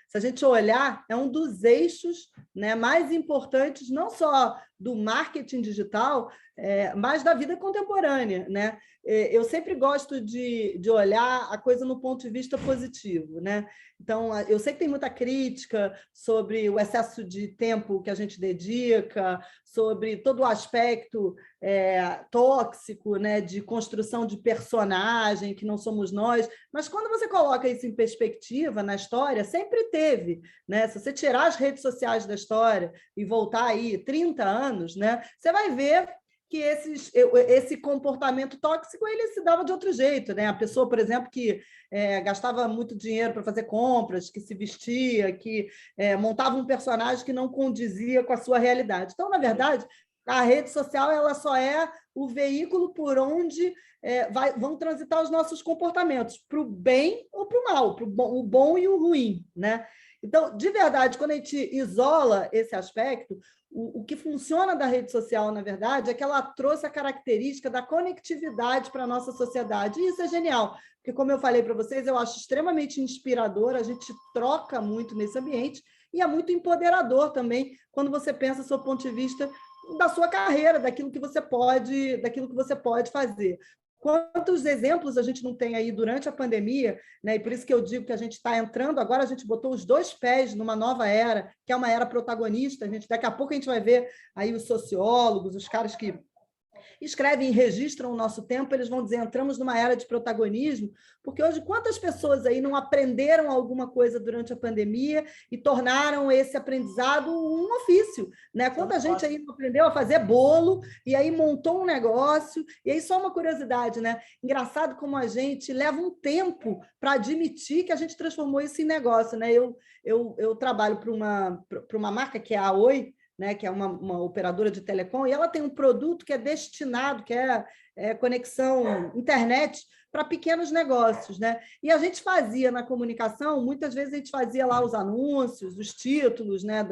se a gente olhar, é um dos eixos, né, mais importantes, não só do marketing digital, mas da vida contemporânea, né? Eu sempre gosto de olhar a coisa no ponto de vista positivo, né? Então, eu sei que tem muita crítica sobre o excesso de tempo que a gente dedica, sobre todo o aspecto tóxico, né, de construção de personagem, que não somos nós, mas quando você coloca isso em perspectiva na história, sempre teve, né? Se você tirar as redes sociais da história e voltar aí 30 anos, né, você vai ver que esse comportamento tóxico ele se dava de outro jeito, né? A pessoa, por exemplo, que gastava muito dinheiro para fazer compras, que se vestia, que montava um personagem que não condizia com a sua realidade. Então, na verdade, a rede social ela só é o veículo por onde vão transitar os nossos comportamentos, para o bem ou para o mal, para o bom e o ruim, né? Então, de verdade, quando a gente isola esse aspecto, o que funciona da rede social, na verdade, é que ela trouxe a característica da conectividade para a nossa sociedade. E isso é genial, porque, como eu falei para vocês, eu acho extremamente inspirador, a gente troca muito nesse ambiente e é muito empoderador também quando você pensa do seu ponto de vista da sua carreira, daquilo que você pode fazer. Quantos exemplos a gente não tem aí durante a pandemia, né? E por isso que eu digo que a gente está entrando, agora a gente botou os 2 pés numa nova era, que é uma era protagonista. Daqui a pouco a gente vai ver aí os sociólogos, os caras que escrevem e registram o nosso tempo, eles vão dizer, entramos numa era de protagonismo, porque hoje quantas pessoas aí não aprenderam alguma coisa durante a pandemia e tornaram esse aprendizado um ofício, né? Quanta gente aí não aprendeu a fazer bolo e aí montou um negócio, e aí só uma curiosidade, né? Engraçado como a gente leva um tempo para admitir que a gente transformou isso em negócio, né? Eu trabalho para uma marca que é a Oi, né, que é uma operadora de telecom, e ela tem um produto que é destinado, que é conexão internet para pequenos negócios, né? E a gente fazia na comunicação, muitas vezes a gente fazia lá os anúncios, os títulos, né,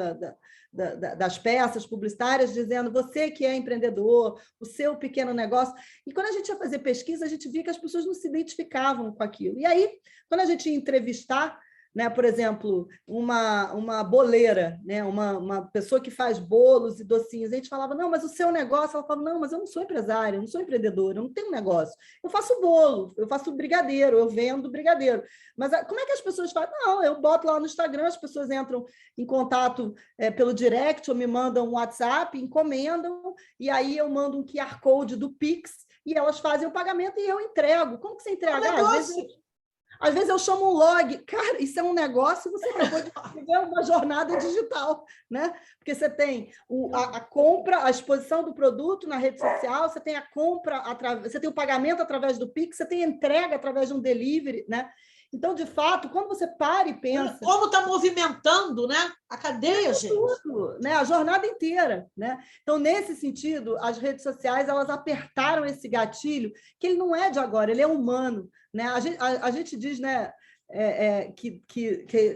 das peças publicitárias, dizendo você que é empreendedor, o seu pequeno negócio. E quando a gente ia fazer pesquisa, a gente via que as pessoas não se identificavam com aquilo. E aí, quando a gente ia entrevistar, né, por exemplo, uma boleira, né, uma pessoa que faz bolos e docinhos, a gente falava, não, mas o seu negócio, ela falava, não, mas eu não sou empresária, eu não sou empreendedora, eu não tenho um negócio, eu faço bolo, eu faço brigadeiro, eu vendo brigadeiro. Mas como é que as pessoas fazem? Não, eu boto lá no Instagram, as pessoas entram em contato pelo direct ou me mandam um WhatsApp, encomendam, e aí eu mando um QR Code do Pix e elas fazem o pagamento e eu entrego. Como que você entrega? Às vezes eu chamo um log, cara, isso é um negócio, você acabou de fazer uma jornada digital, né? Porque você tem a compra, a exposição do produto na rede social, você tem a compra, você tem o pagamento através do Pix, você tem a entrega através de um delivery, né? Então, de fato, quando você para e pensa... Como está movimentando, né? A cadeia, gente. Tudo, né? A jornada inteira, né? Então, nesse sentido, as redes sociais elas apertaram esse gatilho, que ele não é de agora, ele é humano, né? A gente diz, né, que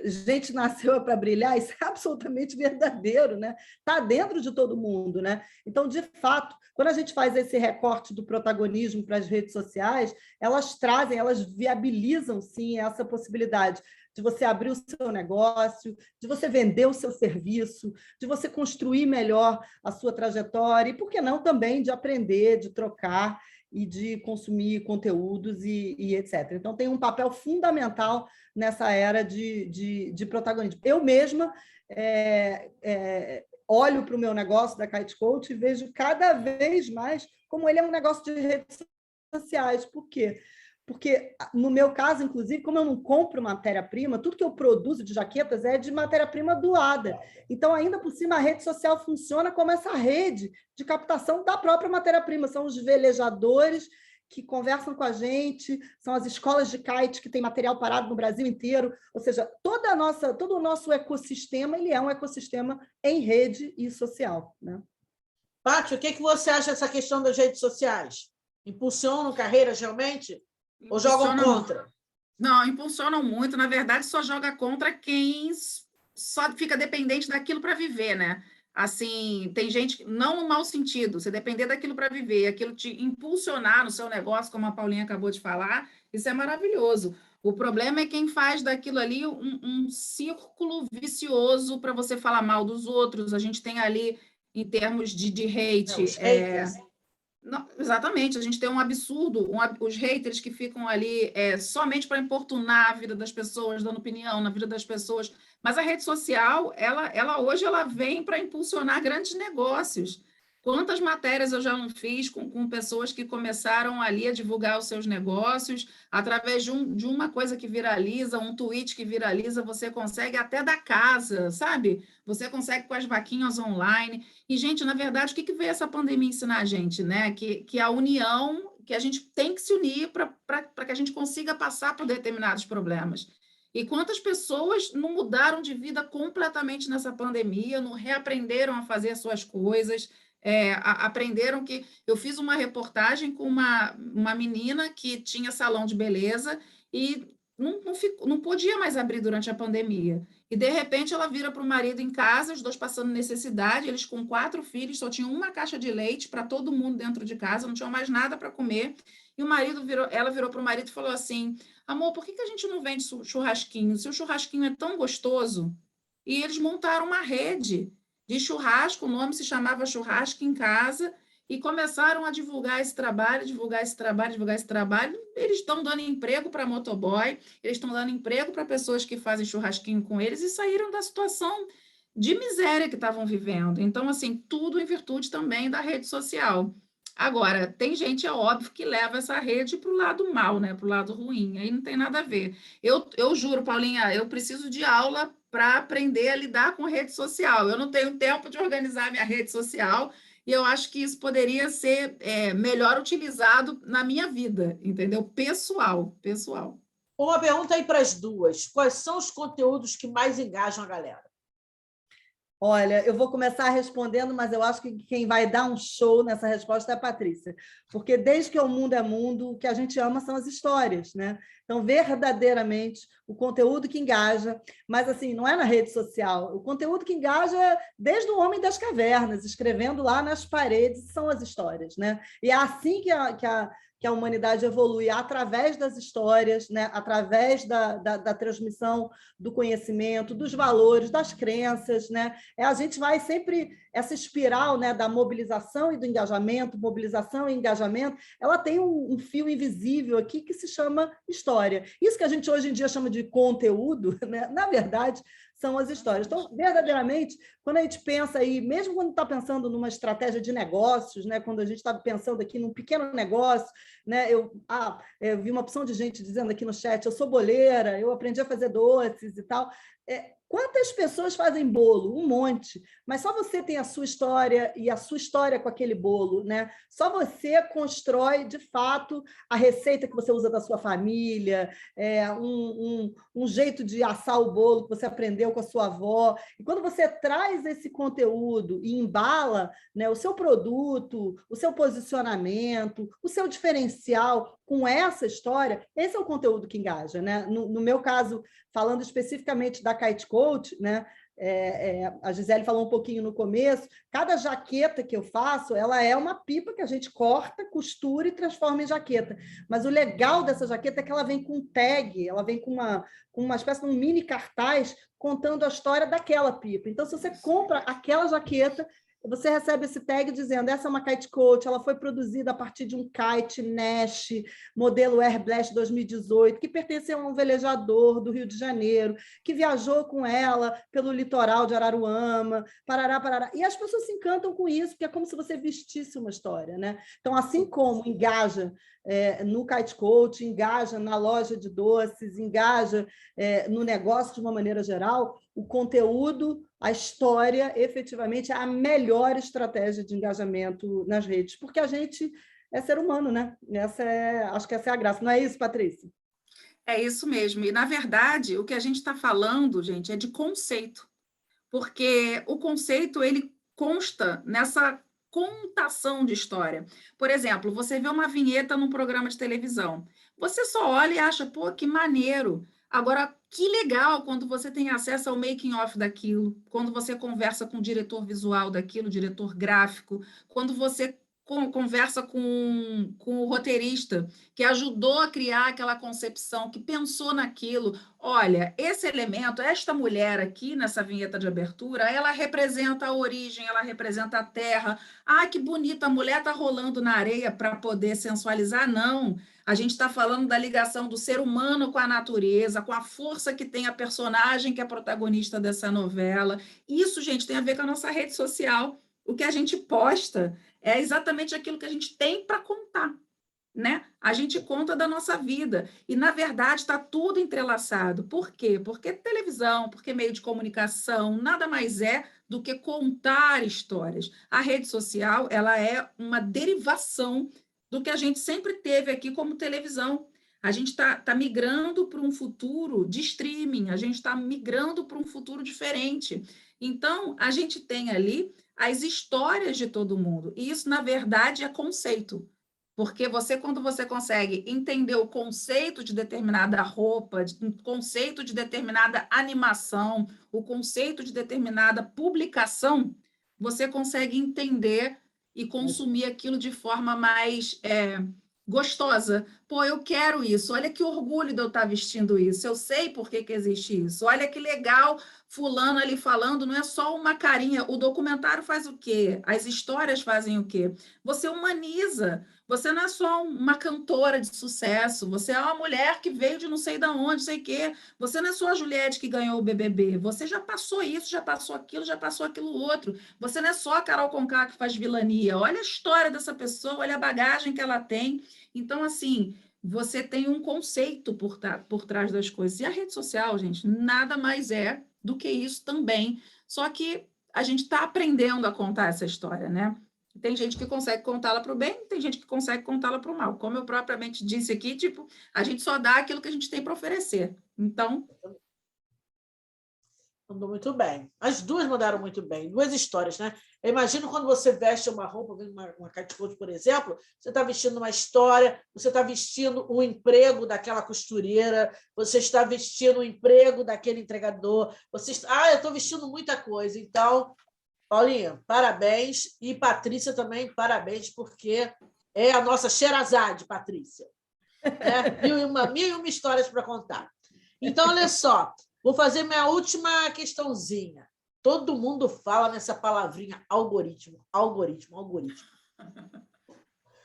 gente nasceu para brilhar, isso é absolutamente verdadeiro, né? Está dentro de todo mundo, né? Então, de fato, quando a gente faz esse recorte do protagonismo para as redes sociais, elas viabilizam, sim, essa possibilidade de você abrir o seu negócio, de você vender o seu serviço, de você construir melhor a sua trajetória e, por que não, também de aprender, de trocar e de consumir conteúdos e etc. Então, tem um papel fundamental nessa era de protagonismo. Eu mesma olho para o meu negócio da Kite Coach e vejo cada vez mais como ele é um negócio de redes sociais. Por quê? Porque, no meu caso, inclusive, como eu não compro matéria-prima, tudo que eu produzo de jaquetas é de matéria-prima doada. Então, ainda por cima, a rede social funciona como essa rede de captação da própria matéria-prima. São os velejadores que conversam com a gente, são as escolas de kite que tem material parado no Brasil inteiro, ou seja, todo o nosso ecossistema, ele é um ecossistema em rede e social, né? Pátio, o que você acha dessa questão das redes sociais? Impulsionam carreiras realmente? Ou jogam contra? Não, impulsionam muito. Na verdade, só joga contra quem só fica dependente daquilo para viver, né? Assim, tem gente, não no mau sentido, você depender daquilo para viver, aquilo te impulsionar no seu negócio, como a Paulinha acabou de falar, isso é maravilhoso. O problema é quem faz daquilo ali um círculo vicioso para você falar mal dos outros. A gente tem ali, em termos de hate, Os haters. não, exatamente, a gente tem um absurdo, os haters que ficam ali somente para importunar a vida das pessoas, dando opinião na vida das pessoas, mas a rede social, ela hoje ela vem para impulsionar grandes negócios. Quantas matérias eu já não fiz com pessoas que começaram ali a divulgar os seus negócios, através de uma coisa que viraliza, um tweet que viraliza, você consegue até da casa, sabe? Você consegue com as vaquinhas online. E, gente, na verdade, o que veio essa pandemia ensinar a gente, né? Que a união, que a gente tem que se unir para que a gente consiga passar por determinados problemas. E quantas pessoas não mudaram de vida completamente nessa pandemia, não reaprenderam a fazer as suas coisas, aprenderam que... Eu fiz uma reportagem com uma menina que tinha salão de beleza e não podia mais abrir durante a pandemia. E, de repente, ela vira para o marido em casa, os dois passando necessidade, eles com 4 filhos, só tinham uma caixa de leite para todo mundo dentro de casa, não tinham mais nada para comer. E ela virou para o marido e falou assim: amor, por que a gente não vende churrasquinho? Se o churrasquinho é tão gostoso. E eles montaram uma rede de churrasco, o nome se chamava Churrasco em Casa, e começaram a divulgar esse trabalho, divulgar esse trabalho, divulgar esse trabalho. Eles estão dando emprego para motoboy, eles estão dando emprego para pessoas que fazem churrasquinho com eles e saíram da situação de miséria que estavam vivendo. Então, assim, tudo em virtude também da rede social. Agora, tem gente, é óbvio, que leva essa rede para o lado mal, né? Para o lado ruim, aí não tem nada a ver. Eu juro, Paulinha, eu preciso de aula para aprender a lidar com rede social. Eu não tenho tempo de organizar minha rede social, e eu acho que isso poderia ser melhor utilizado na minha vida, entendeu? Pessoal. Uma pergunta aí para as duas. Quais são os conteúdos que mais engajam a galera? Olha, eu vou começar respondendo, mas eu acho que quem vai dar um show nessa resposta é a Patrícia, porque desde que o mundo é mundo, o que a gente ama são as histórias, né? Então, verdadeiramente, o conteúdo que engaja, mas assim, não é na rede social, o conteúdo que engaja é desde o homem das cavernas, escrevendo lá nas paredes, são as histórias, né? E é assim que a humanidade evolui, através das histórias, né? Através da transmissão do conhecimento, dos valores, das crenças, né? A gente vai sempre... Essa espiral, né, da mobilização e do engajamento, mobilização e engajamento, ela tem um fio invisível aqui que se chama história. Isso que a gente hoje em dia chama de conteúdo, né? Na verdade, são as histórias. Então, verdadeiramente, quando a gente pensa aí, mesmo quando está pensando numa estratégia de negócios, né, quando a gente está pensando aqui num pequeno negócio, né, eu vi uma opção de gente dizendo aqui no chat: eu sou boleira, eu aprendi a fazer doces e tal. Quantas pessoas fazem bolo? Um monte. Mas só você tem a sua história e a sua história com aquele bolo, né? Só você constrói, de fato, a receita que você usa da sua família, um jeito de assar o bolo que você aprendeu com a sua avó. E quando você traz esse conteúdo e embala, né, o seu produto, o seu posicionamento, o seu diferencial com essa história, esse é o conteúdo que engaja, né? No meu caso, falando especificamente da Kite Coach, né? A Gisele falou um pouquinho no começo, cada jaqueta que eu faço, ela é uma pipa que a gente corta, costura e transforma em jaqueta. Mas o legal dessa jaqueta é que ela vem com tag, ela vem com uma espécie de um mini cartaz contando a história daquela pipa. Então, se você compra aquela jaqueta, você recebe esse tag dizendo: essa é uma Kite Coach, ela foi produzida a partir de um kite Nash, modelo Air Blast 2018, que pertence a um velejador do Rio de Janeiro, que viajou com ela pelo litoral de Araruama, parará. E as pessoas se encantam com isso, porque é como se você vestisse uma história, né? Então, assim como engaja no Kite Coach, engaja na loja de doces, engaja no negócio de uma maneira geral, o conteúdo, a história, efetivamente, é a melhor estratégia de engajamento nas redes, porque a gente é ser humano, né? Acho que essa é a graça. Não é isso, Patrícia? É isso mesmo. E, na verdade, o que a gente está falando, gente, é de conceito. Porque o conceito, ele consta nessa contação de história. Por exemplo, você vê uma vinheta num programa de televisão. Você só olha e acha, pô, que maneiro. Agora, que legal quando você tem acesso ao making of daquilo, quando você conversa com o diretor visual daquilo, diretor gráfico, quando você conversa com o roteirista que ajudou a criar aquela concepção, que pensou naquilo. Olha, esse elemento, esta mulher aqui nessa vinheta de abertura, ela representa a origem, ela representa a terra. Ah, que bonita, a mulher está rolando na areia para poder sensualizar. Não, a gente está falando da ligação do ser humano com a natureza, com a força que tem a personagem que é protagonista dessa novela. Isso, gente, tem a ver com a nossa rede social. O que a gente posta é exatamente aquilo que a gente tem para contar, né? A gente conta da nossa vida e, na verdade, está tudo entrelaçado. Por quê? Porque televisão, porque meio de comunicação, nada mais é do que contar histórias. A rede social, ela é uma derivação do que a gente sempre teve aqui como televisão. A gente está migrando para um futuro de streaming, a gente está migrando para um futuro diferente. Então, a gente tem ali as histórias de todo mundo. E isso, na verdade, é conceito. Porque você, quando você consegue entender o conceito de determinada roupa, o conceito de determinada animação, o conceito de determinada publicação, você consegue entender e consumir aquilo de forma mais gostosa. Pô, eu quero isso. Olha que orgulho de eu estar vestindo isso. Eu sei por que existe isso. Olha que legal fulano ali falando, não é só uma carinha. O documentário faz o quê? As histórias fazem o quê? Você humaniza. Você não é só uma cantora de sucesso, você é uma mulher que veio de não sei de onde, não sei o quê. Você não é só a Juliette que ganhou o BBB. Você já passou isso, já passou aquilo outro. Você não é só a Carol Conká que faz vilania. Olha a história dessa pessoa, olha a bagagem que ela tem. Então, assim, você tem um conceito por trás das coisas. E a rede social, gente, nada mais é do que isso também. Só que a gente está aprendendo a contar essa história, né? Tem gente que consegue contá-la para o bem, tem gente que consegue contá-la para o mal. Como eu propriamente disse aqui, tipo, a gente só dá aquilo que a gente tem para oferecer. Então... Mandou muito bem. As duas mandaram muito bem. Duas histórias, né? Eu imagino quando você veste uma roupa, uma catcoat, por exemplo, você está vestindo uma história, você está vestindo um emprego daquela costureira, você está vestindo o emprego daquele entregador, eu estou vestindo muita coisa. Então, Paulinha, parabéns. E Patrícia também, parabéns, porque é a nossa Sherazade, Patrícia. Mil e uma histórias para contar. Então, olha só, vou fazer minha última questãozinha. Todo mundo fala nessa palavrinha algoritmo, algoritmo, algoritmo.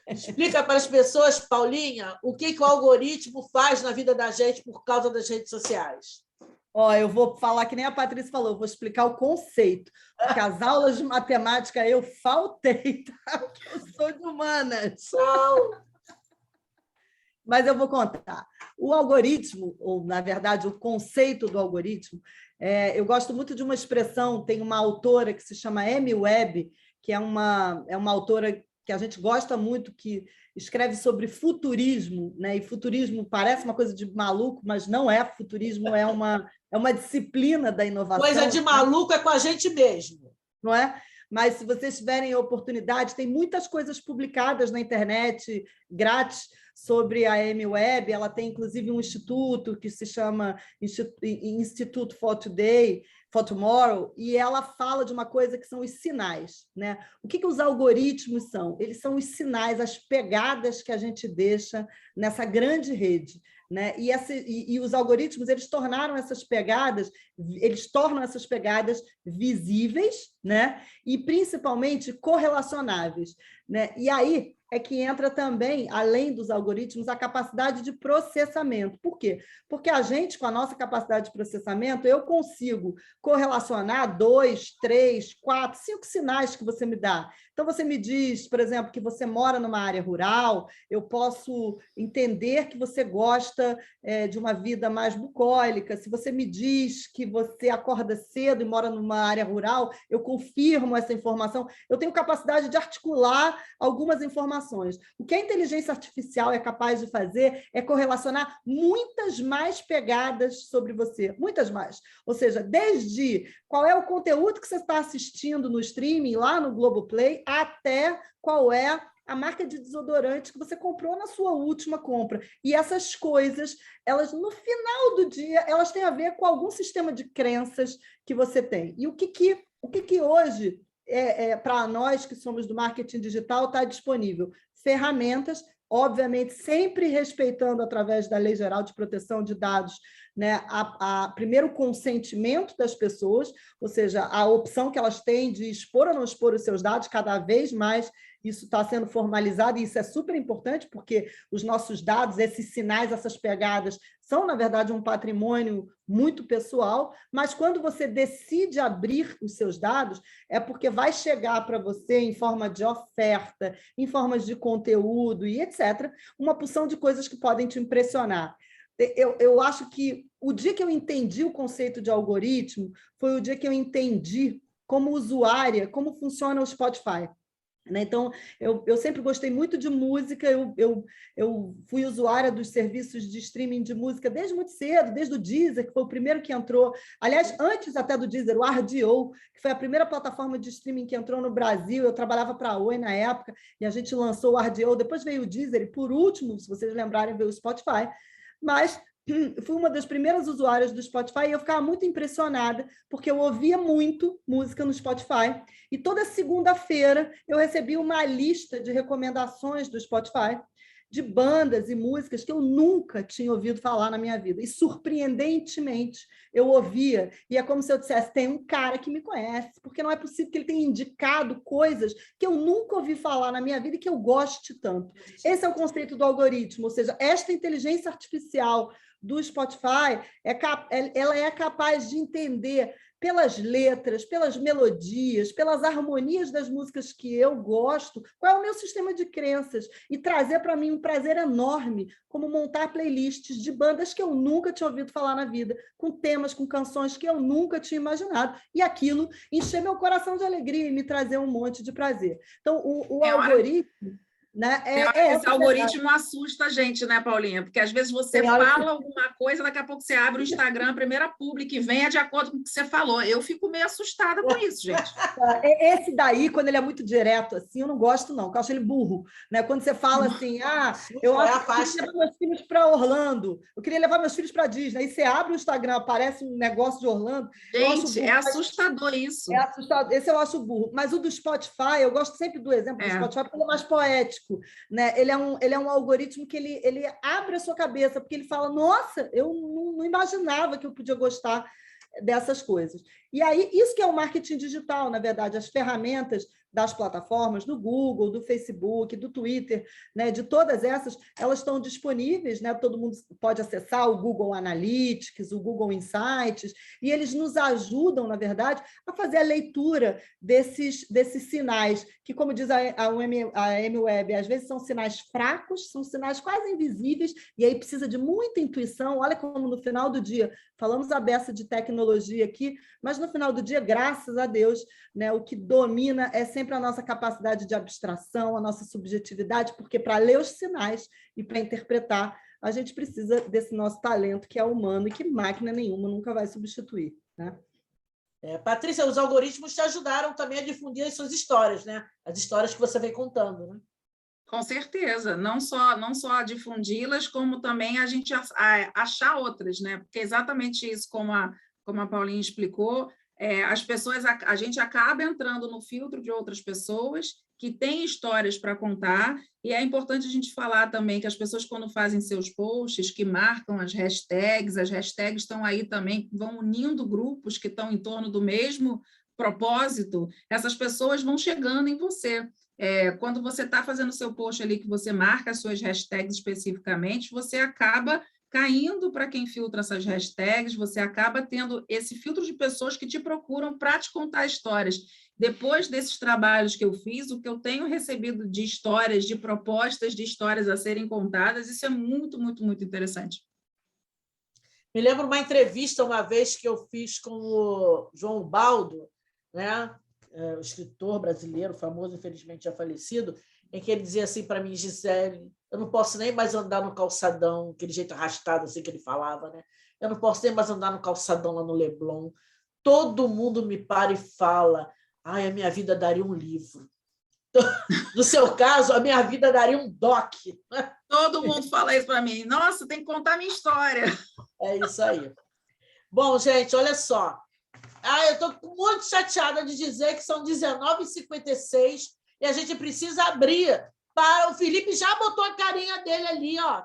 Explica para as pessoas, Paulinha, o que o algoritmo faz na vida da gente por causa das redes sociais. Eu vou falar que nem a Patrícia falou, eu vou explicar o conceito, porque as aulas de matemática eu faltei, tá? Porque eu sou de humanas. Mas eu vou contar. O algoritmo, ou, na verdade, o conceito do algoritmo, eu gosto muito de uma expressão, tem uma autora que se chama Amy Webb, que é uma autora que a gente gosta muito, que escreve sobre futurismo, né? E futurismo parece uma coisa de maluco, mas não é. Futurismo é uma disciplina da inovação. Coisa de maluco é com a gente mesmo. Não é? Mas, se vocês tiverem oportunidade, tem muitas coisas publicadas na internet, grátis, sobre a Amy Webb. Ela tem, inclusive, um instituto que se chama Institute for Today, for Tomorrow, e ela fala de uma coisa que são os sinais, né? O que os algoritmos são? Eles são os sinais, as pegadas que a gente deixa nessa grande rede, né? E os algoritmos, eles tornam essas pegadas visíveis, né? E principalmente correlacionáveis, né? E aí é que entra também, além dos algoritmos, a capacidade de processamento. Por quê? Porque a gente, com a nossa capacidade de processamento, eu consigo correlacionar 2, 3, 4, 5 sinais que você me dá. Então, você me diz, por exemplo, que você mora numa área rural, eu posso entender que você gosta de uma vida mais bucólica. Se você me diz que você acorda cedo e mora numa área rural, eu confirmo essa informação. Eu tenho capacidade de articular algumas informações informações. O que a inteligência artificial é capaz de fazer é correlacionar muitas mais pegadas sobre você, muitas mais. Ou seja, desde qual é o conteúdo que você está assistindo no streaming, lá no Globoplay, até qual é a marca de desodorante que você comprou na sua última compra. E essas coisas, elas, no final do dia, elas têm a ver com algum sistema de crenças que você tem. E o que hoje, para nós que somos do marketing digital, está disponível? Ferramentas, obviamente, sempre respeitando, através da Lei Geral de Proteção de Dados, né, primeiro, o consentimento das pessoas, ou seja, a opção que elas têm de expor ou não expor os seus dados, cada vez mais isso está sendo formalizado, e isso é super importante, porque os nossos dados, esses sinais, essas pegadas, são, na verdade, um patrimônio muito pessoal, mas quando você decide abrir os seus dados, é porque vai chegar para você em forma de oferta, em formas de conteúdo e etc., uma porção de coisas que podem te impressionar. Eu acho que o dia que eu entendi o conceito de algoritmo foi o dia que eu entendi, como usuária, como funciona o Spotify. Então, eu sempre gostei muito de música, eu fui usuária dos serviços de streaming de música desde muito cedo, desde o Deezer, que foi o primeiro que entrou. Aliás, antes até do Deezer, o RDO, que foi a primeira plataforma de streaming que entrou no Brasil. Eu trabalhava para a Oi na época, e a gente lançou o RDO, depois veio o Deezer, e por último, se vocês lembrarem, veio o Spotify. Mas fui uma das primeiras usuárias do Spotify e eu ficava muito impressionada, porque eu ouvia muito música no Spotify, e toda segunda-feira eu recebia uma lista de recomendações do Spotify de bandas e músicas que eu nunca tinha ouvido falar na minha vida. E, surpreendentemente, eu ouvia, e é como se eu dissesse, tem um cara que me conhece, porque não é possível que ele tenha indicado coisas que eu nunca ouvi falar na minha vida e que eu goste tanto. Esse é o conceito do algoritmo, ou seja, esta inteligência artificial do Spotify, ela é capaz de entender pelas letras, pelas melodias, pelas harmonias das músicas que eu gosto, qual é o meu sistema de crenças, e trazer para mim um prazer enorme, como montar playlists de bandas que eu nunca tinha ouvido falar na vida, com temas, com canções que eu nunca tinha imaginado, e aquilo encher meu coração de alegria e me trazer um monte de prazer. Então, o algoritmo... Né? Esse algoritmo assusta a gente, né, Paulinha? Porque às vezes você fala alguma coisa, daqui a pouco você abre o Instagram, a primeira publi que vem é de acordo com o que você falou. Eu fico meio assustada com isso, gente. Esse daí, quando ele é muito direto assim, eu não gosto, não, porque eu acho ele burro. Né? Quando você fala assim, eu acho que eu queria levar meus filhos para Orlando, eu queria levar meus filhos para Disney, aí você abre o Instagram, aparece um negócio de Orlando. Gente, é assustador isso. É assustador. Esse eu acho burro. Mas o do Spotify, eu gosto sempre do exemplo do Spotify, porque ele é mais poético. Né? Ele é um algoritmo que ele abre a sua cabeça, porque ele fala, nossa, eu não imaginava que eu podia gostar dessas coisas. E aí, isso que é o marketing digital, na verdade, as ferramentas das plataformas, do Google, do Facebook, do Twitter, né, de todas essas, elas estão disponíveis, né, todo mundo pode acessar o Google Analytics, o Google Insights, e eles nos ajudam, na verdade, a fazer a leitura desses sinais, que, como diz a MWeb, às vezes são sinais fracos, são sinais quase invisíveis, e aí precisa de muita intuição. Olha como, no final do dia, falamos a beça de tecnologia aqui, mas no final do dia, graças a Deus, né, o que domina é sempre a nossa capacidade de abstração, a nossa subjetividade, porque para ler os sinais e para interpretar, a gente precisa desse nosso talento que é humano e que máquina nenhuma nunca vai substituir. Né? Patrícia, os algoritmos te ajudaram também a difundir as suas histórias, né? As histórias que você vem contando, né? Com certeza, não só a difundi-las, como também a gente achar outras, né? Porque é exatamente isso, como a Paulinha explicou, as pessoas, a gente acaba entrando no filtro de outras pessoas que têm histórias para contar, e é importante a gente falar também que as pessoas, quando fazem seus posts, que marcam as hashtags estão aí também, vão unindo grupos que estão em torno do mesmo propósito, essas pessoas vão chegando em você. Quando você está fazendo seu post ali, que você marca as suas hashtags especificamente, você acaba caindo para quem filtra essas hashtags, você acaba tendo esse filtro de pessoas que te procuram para te contar histórias. Depois desses trabalhos que eu fiz, o que eu tenho recebido de histórias, de propostas de histórias a serem contadas, isso é muito, muito, muito interessante. Me lembro uma entrevista uma vez que eu fiz com o João Baldo, né? O escritor brasileiro, famoso, infelizmente já falecido. em que ele dizia assim para mim: Gisele, eu não posso nem mais andar no calçadão, aquele jeito arrastado assim que ele falava, né? Eu não posso nem mais andar no calçadão lá no Leblon. Todo mundo me para e fala: ai, a minha vida daria um livro. No seu caso, a minha vida daria um doc. Todo mundo fala isso para mim. Nossa, tem que contar a minha história. É isso aí. Bom, gente, olha só. Eu estou muito chateada de dizer que são 19h56 e a gente precisa abrir. O Felipe já botou a carinha dele ali, ó.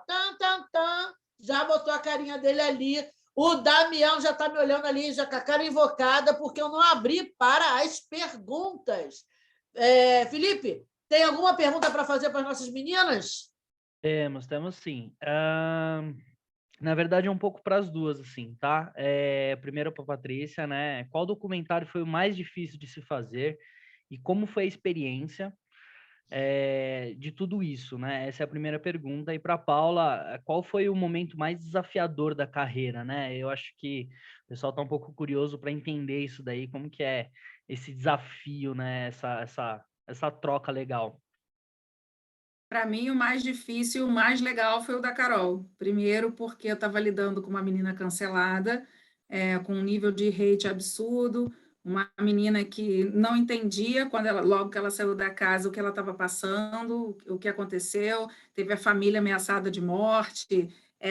Já botou a carinha dele ali. O Damião já está me olhando ali, já com a cara invocada, porque eu não abri para as perguntas. Felipe, tem alguma pergunta para fazer para as nossas meninas? Temos sim. Na verdade, é um pouco para as duas, assim, tá? Primeiro para a Patrícia, né? Qual documentário foi o mais difícil de se fazer e como foi a experiência de tudo isso, né? Essa é a primeira pergunta. E para a Paula, qual foi o momento mais desafiador da carreira, né? Eu acho que o pessoal está um pouco curioso para entender isso daí, como que é esse desafio, né? Essa troca legal. Para mim, o mais difícil, o mais legal foi o da Carol. Primeiro, porque eu estava lidando com uma menina cancelada, com um nível de hate absurdo, uma menina que não entendia logo que ela saiu da casa o que ela estava passando, o que aconteceu, teve a família ameaçada de morte.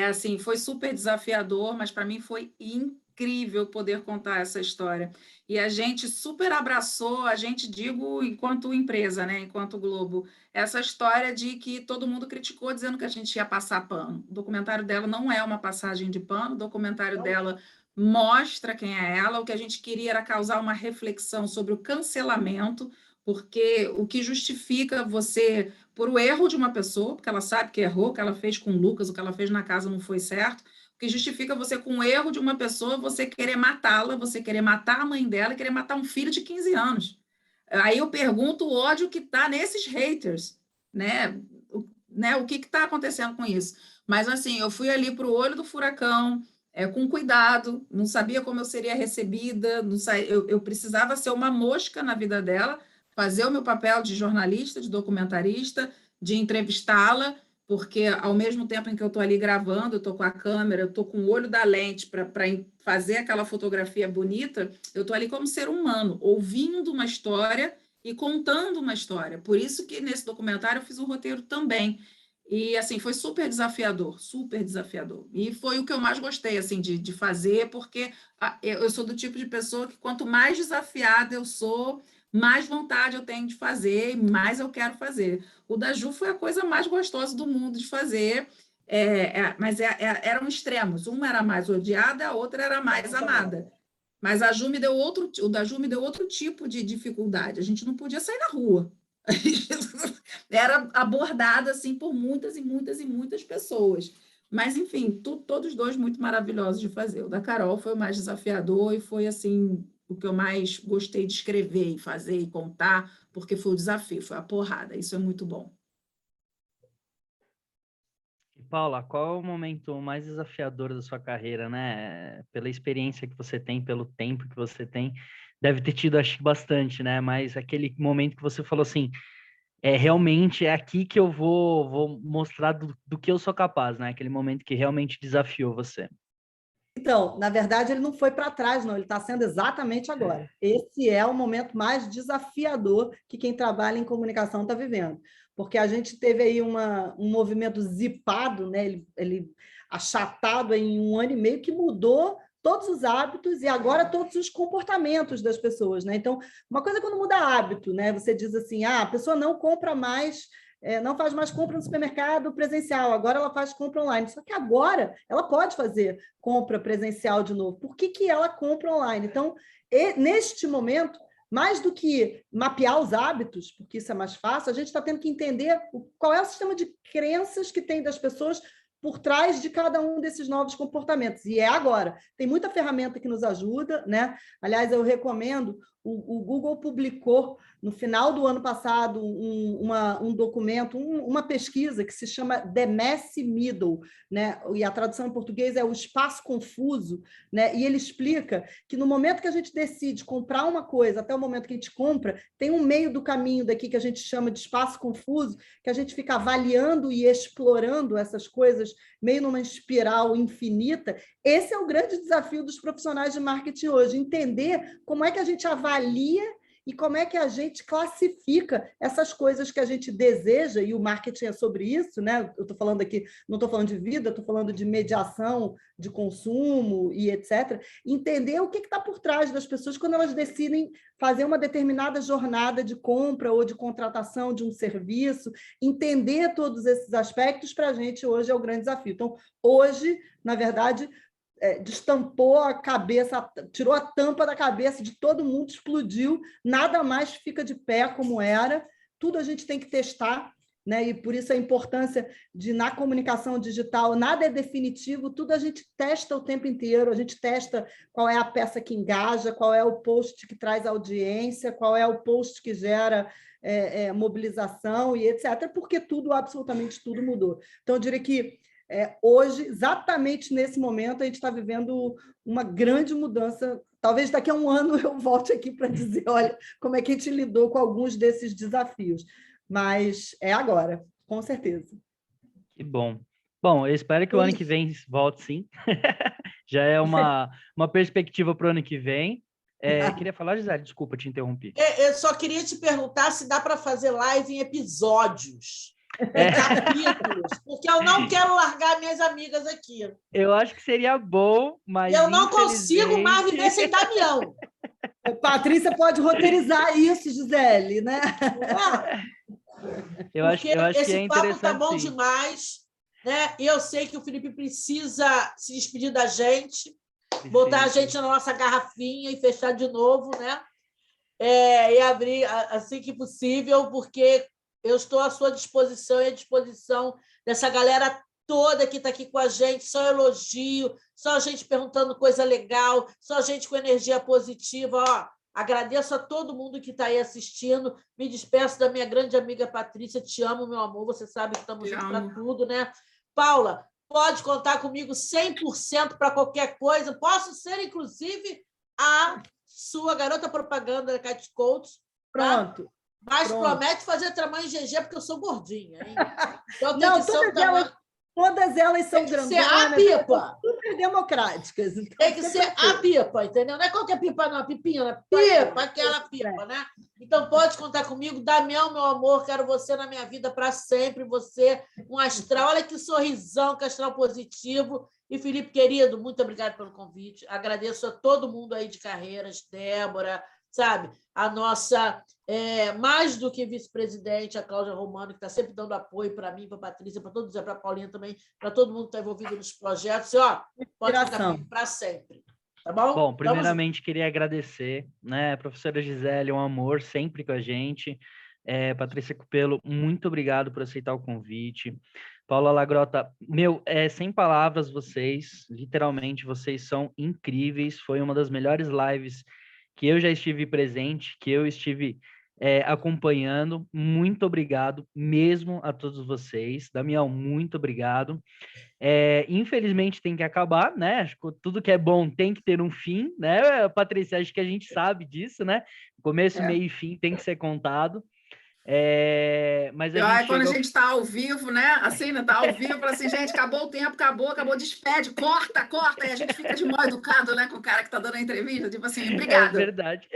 Assim, foi super desafiador, mas para mim foi incrível poder contar essa história. E a gente super abraçou, a gente, digo, enquanto empresa, né, enquanto Globo, essa história de que todo mundo criticou dizendo que a gente ia passar pano. O documentário dela não é uma passagem de pano, o documentário dela mostra quem é ela. O que a gente queria era causar uma reflexão sobre o cancelamento, porque o que justifica você, por o erro de uma pessoa, porque ela sabe que errou, o que ela fez com o Lucas, o que ela fez na casa não foi certo, o que justifica você, com o erro de uma pessoa, você querer matá-la, você querer matar a mãe dela, querer matar um filho de 15 anos. Aí eu pergunto o ódio que está nesses haters, né? O que está acontecendo com isso? Mas, assim, eu fui ali para o olho do furacão, com cuidado, não sabia como eu seria recebida, eu precisava ser uma mosca na vida dela, fazer o meu papel de jornalista, de documentarista, de entrevistá-la, porque ao mesmo tempo em que eu estou ali gravando, eu estou com a câmera, eu estou com o olho da lente para fazer aquela fotografia bonita, eu estou ali como ser humano, ouvindo uma história e contando uma história. Por isso que nesse documentário eu fiz o roteiro também. E, assim, foi super desafiador, super desafiador. E foi o que eu mais gostei, assim, de fazer, porque eu sou do tipo de pessoa que quanto mais desafiada eu sou, mais vontade eu tenho de fazer, mais eu quero fazer. O da Ju foi a coisa mais gostosa do mundo de fazer, mas eram extremos. Uma era mais odiada, a outra era mais amada. Mas o da Ju me deu outro tipo de dificuldade. A gente não podia sair na rua. Era abordada assim por muitas e muitas e muitas pessoas. Mas, enfim, todos dois muito maravilhosos de fazer. O da Carol foi o mais desafiador e foi assim o que eu mais gostei de escrever e fazer e contar, porque foi o desafio, foi a porrada. Isso é muito bom. E Paula, qual é o momento mais desafiador da sua carreira, né? Pela experiência que você tem, pelo tempo que você tem, deve ter tido, acho que bastante, né? Mas aquele momento que você falou assim, realmente é aqui que eu vou mostrar do que eu sou capaz, né? Aquele momento que realmente desafiou você. Então, na verdade, ele não foi para trás, não, ele está sendo exatamente agora. Esse é o momento mais desafiador que quem trabalha em comunicação está vivendo, porque a gente teve aí um movimento zipado, né? ele achatado em 1 ano e meio, que mudou todos os hábitos e agora todos os comportamentos das pessoas, né? Então, uma coisa é quando muda hábito, né? Você diz assim, a pessoa não compra mais, não faz mais compra no supermercado presencial, agora ela faz compra online. Só que agora ela pode fazer compra presencial de novo. Por que ela compra online? Então, neste momento, mais do que mapear os hábitos, porque isso é mais fácil, a gente está tendo que entender qual é o sistema de crenças que tem das pessoas por trás de cada um desses novos comportamentos. E é agora. Tem muita ferramenta que nos ajuda, né? Aliás, eu recomendo O Google publicou, no final do ano passado, um documento, uma pesquisa que se chama The Messy Middle, né? E a tradução em português é o espaço confuso, né? E ele explica que no momento que a gente decide comprar uma coisa, até o momento que a gente compra, tem um meio do caminho daqui que a gente chama de espaço confuso, que a gente fica avaliando e explorando essas coisas meio numa espiral infinita. Esse é o grande desafio dos profissionais de marketing hoje, entender como é que a gente avalia e como é que a gente classifica essas coisas que a gente deseja, e o marketing é sobre isso, né? Eu estou falando aqui, não estou falando de vida, estou falando de mediação, de consumo e etc. Entender o que está por trás das pessoas quando elas decidem fazer uma determinada jornada de compra ou de contratação de um serviço, entender todos esses aspectos para a gente hoje é o grande desafio. Então, hoje, na verdade, destampou a cabeça, tirou a tampa da cabeça de todo mundo, explodiu, nada mais fica de pé como era, tudo a gente tem que testar, né? E por isso a importância de, na comunicação digital, nada é definitivo, tudo a gente testa o tempo inteiro, a gente testa qual é a peça que engaja, qual é o post que traz audiência, qual é o post que gera mobilização e etc., porque tudo, absolutamente tudo mudou. Então, eu diria que hoje, exatamente nesse momento, a gente está vivendo uma grande mudança. Talvez daqui a um ano eu volte aqui para dizer, olha, como é que a gente lidou com alguns desses desafios. Mas é agora, com certeza. Que bom. Bom, eu espero que o ano que vem volte, sim. Já é uma perspectiva para o ano que vem. Queria falar, Gisele, desculpa, te interrompi. Eu só queria te perguntar se dá para fazer live em episódios. Capítulos, porque eu não quero largar minhas amigas aqui. Eu acho que seria bom, mas eu não consigo mais viver sem Damião. Patrícia pode roteirizar isso, Gisele, né? Eu acho que é interessante. Esse papo está bom demais, né? E eu sei que o Felipe precisa se despedir da gente, botar a gente na nossa garrafinha e fechar de novo, né? E abrir assim que possível, porque eu estou à sua disposição e à disposição dessa galera toda que está aqui com a gente, só elogio, só gente perguntando coisa legal, só gente com energia positiva. Ó, agradeço a todo mundo que está aí assistindo. Me despeço da minha grande amiga Patrícia. Te amo, meu amor. Você sabe que estamos juntos para tudo, né? Paula, pode contar comigo 100% para qualquer coisa. Posso ser, inclusive, a sua garota propaganda da Cat Coach. Pronto. Tá? Mas promete fazer tamanho GG, porque eu sou gordinha, hein? Então, não, todas elas são grandonas. Tem que ser a pipa. Super democráticas. Então, tem que ser a pipa, entendeu? Não é qualquer pipa, não. Pipinha, né? Pipa, aquela pipa, né? Então, pode contar comigo. Damião, meu amor, quero você na minha vida para sempre. Você, um astral. Olha que sorrisão, que astral positivo. E, Felipe, querido, muito obrigado pelo convite. Agradeço a todo mundo aí de Carreiras, Débora, sabe? A nossa, mais do que vice-presidente, a Cláudia Romano, que está sempre dando apoio para mim, para a Patrícia, para todos, para a Paulinha também, para todo mundo que está envolvido nos projetos. E, ó, pode contar comigo para sempre. Tá bom? Bom, primeiramente, queria agradecer, né? A professora Gisele, um amor sempre com a gente. Patrícia Cupelo, muito obrigado por aceitar o convite. Paula Lagrota, sem palavras vocês, literalmente, vocês são incríveis. Foi uma das melhores lives que eu já estive presente, que eu estive acompanhando. Muito obrigado mesmo a todos vocês. Damião, muito obrigado. Infelizmente tem que acabar, né? Acho que tudo que é bom tem que ter um fim, né, Patrícia? Acho que a gente sabe disso, né? Começo, meio e fim tem que ser contado. Mas quando a gente está ao vivo, né? Assim, está ao vivo, fala assim, gente, acabou o tempo, acabou, despede, corta, e a gente fica de mal educado, né, com o cara que está dando a entrevista, tipo assim, obrigada. É verdade.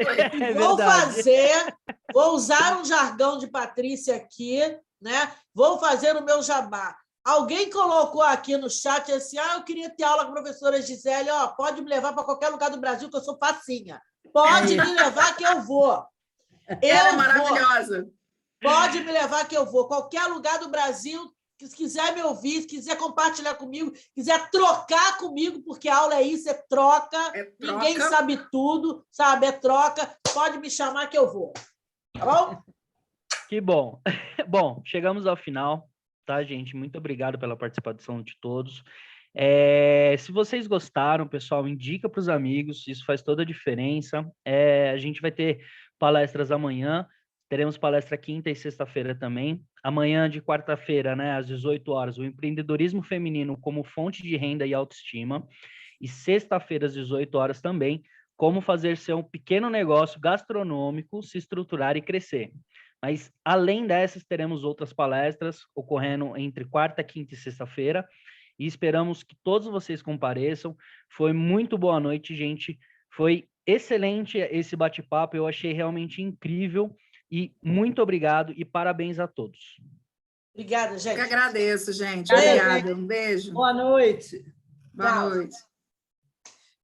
Vou usar um jargão de Patrícia aqui, né? Vou fazer o meu jabá. Alguém colocou aqui no chat assim, eu queria ter aula com a professora Gisele, pode me levar para qualquer lugar do Brasil, que eu sou facinha. Pode me levar que eu vou. Ela é maravilhosa. Pode me levar que eu vou. Qualquer lugar do Brasil, se quiser me ouvir, se quiser compartilhar comigo, quiser trocar comigo, porque a aula é isso, é troca. Ninguém sabe tudo, sabe? É troca. Pode me chamar que eu vou. Tá bom? Que bom. Bom, chegamos ao final, tá, gente? Muito obrigado pela participação de todos. Se vocês gostaram, pessoal, indica para os amigos, isso faz toda a diferença. A gente vai ter palestras amanhã, teremos palestra quinta e sexta-feira também. Amanhã, de quarta-feira, né, às 18 horas, o empreendedorismo feminino como fonte de renda e autoestima. E sexta-feira, às 18 horas também, como fazer seu pequeno negócio gastronômico se estruturar e crescer. Mas, além dessas, teremos outras palestras ocorrendo entre quarta, quinta e sexta-feira, e esperamos que todos vocês compareçam. Foi muito boa noite, gente. Foi excelente esse bate-papo, eu achei realmente incrível, e muito obrigado e parabéns a todos. Obrigada, gente. Eu que agradeço, gente. Obrigada, Obrigada. gente. Um beijo. Boa noite. Boa noite.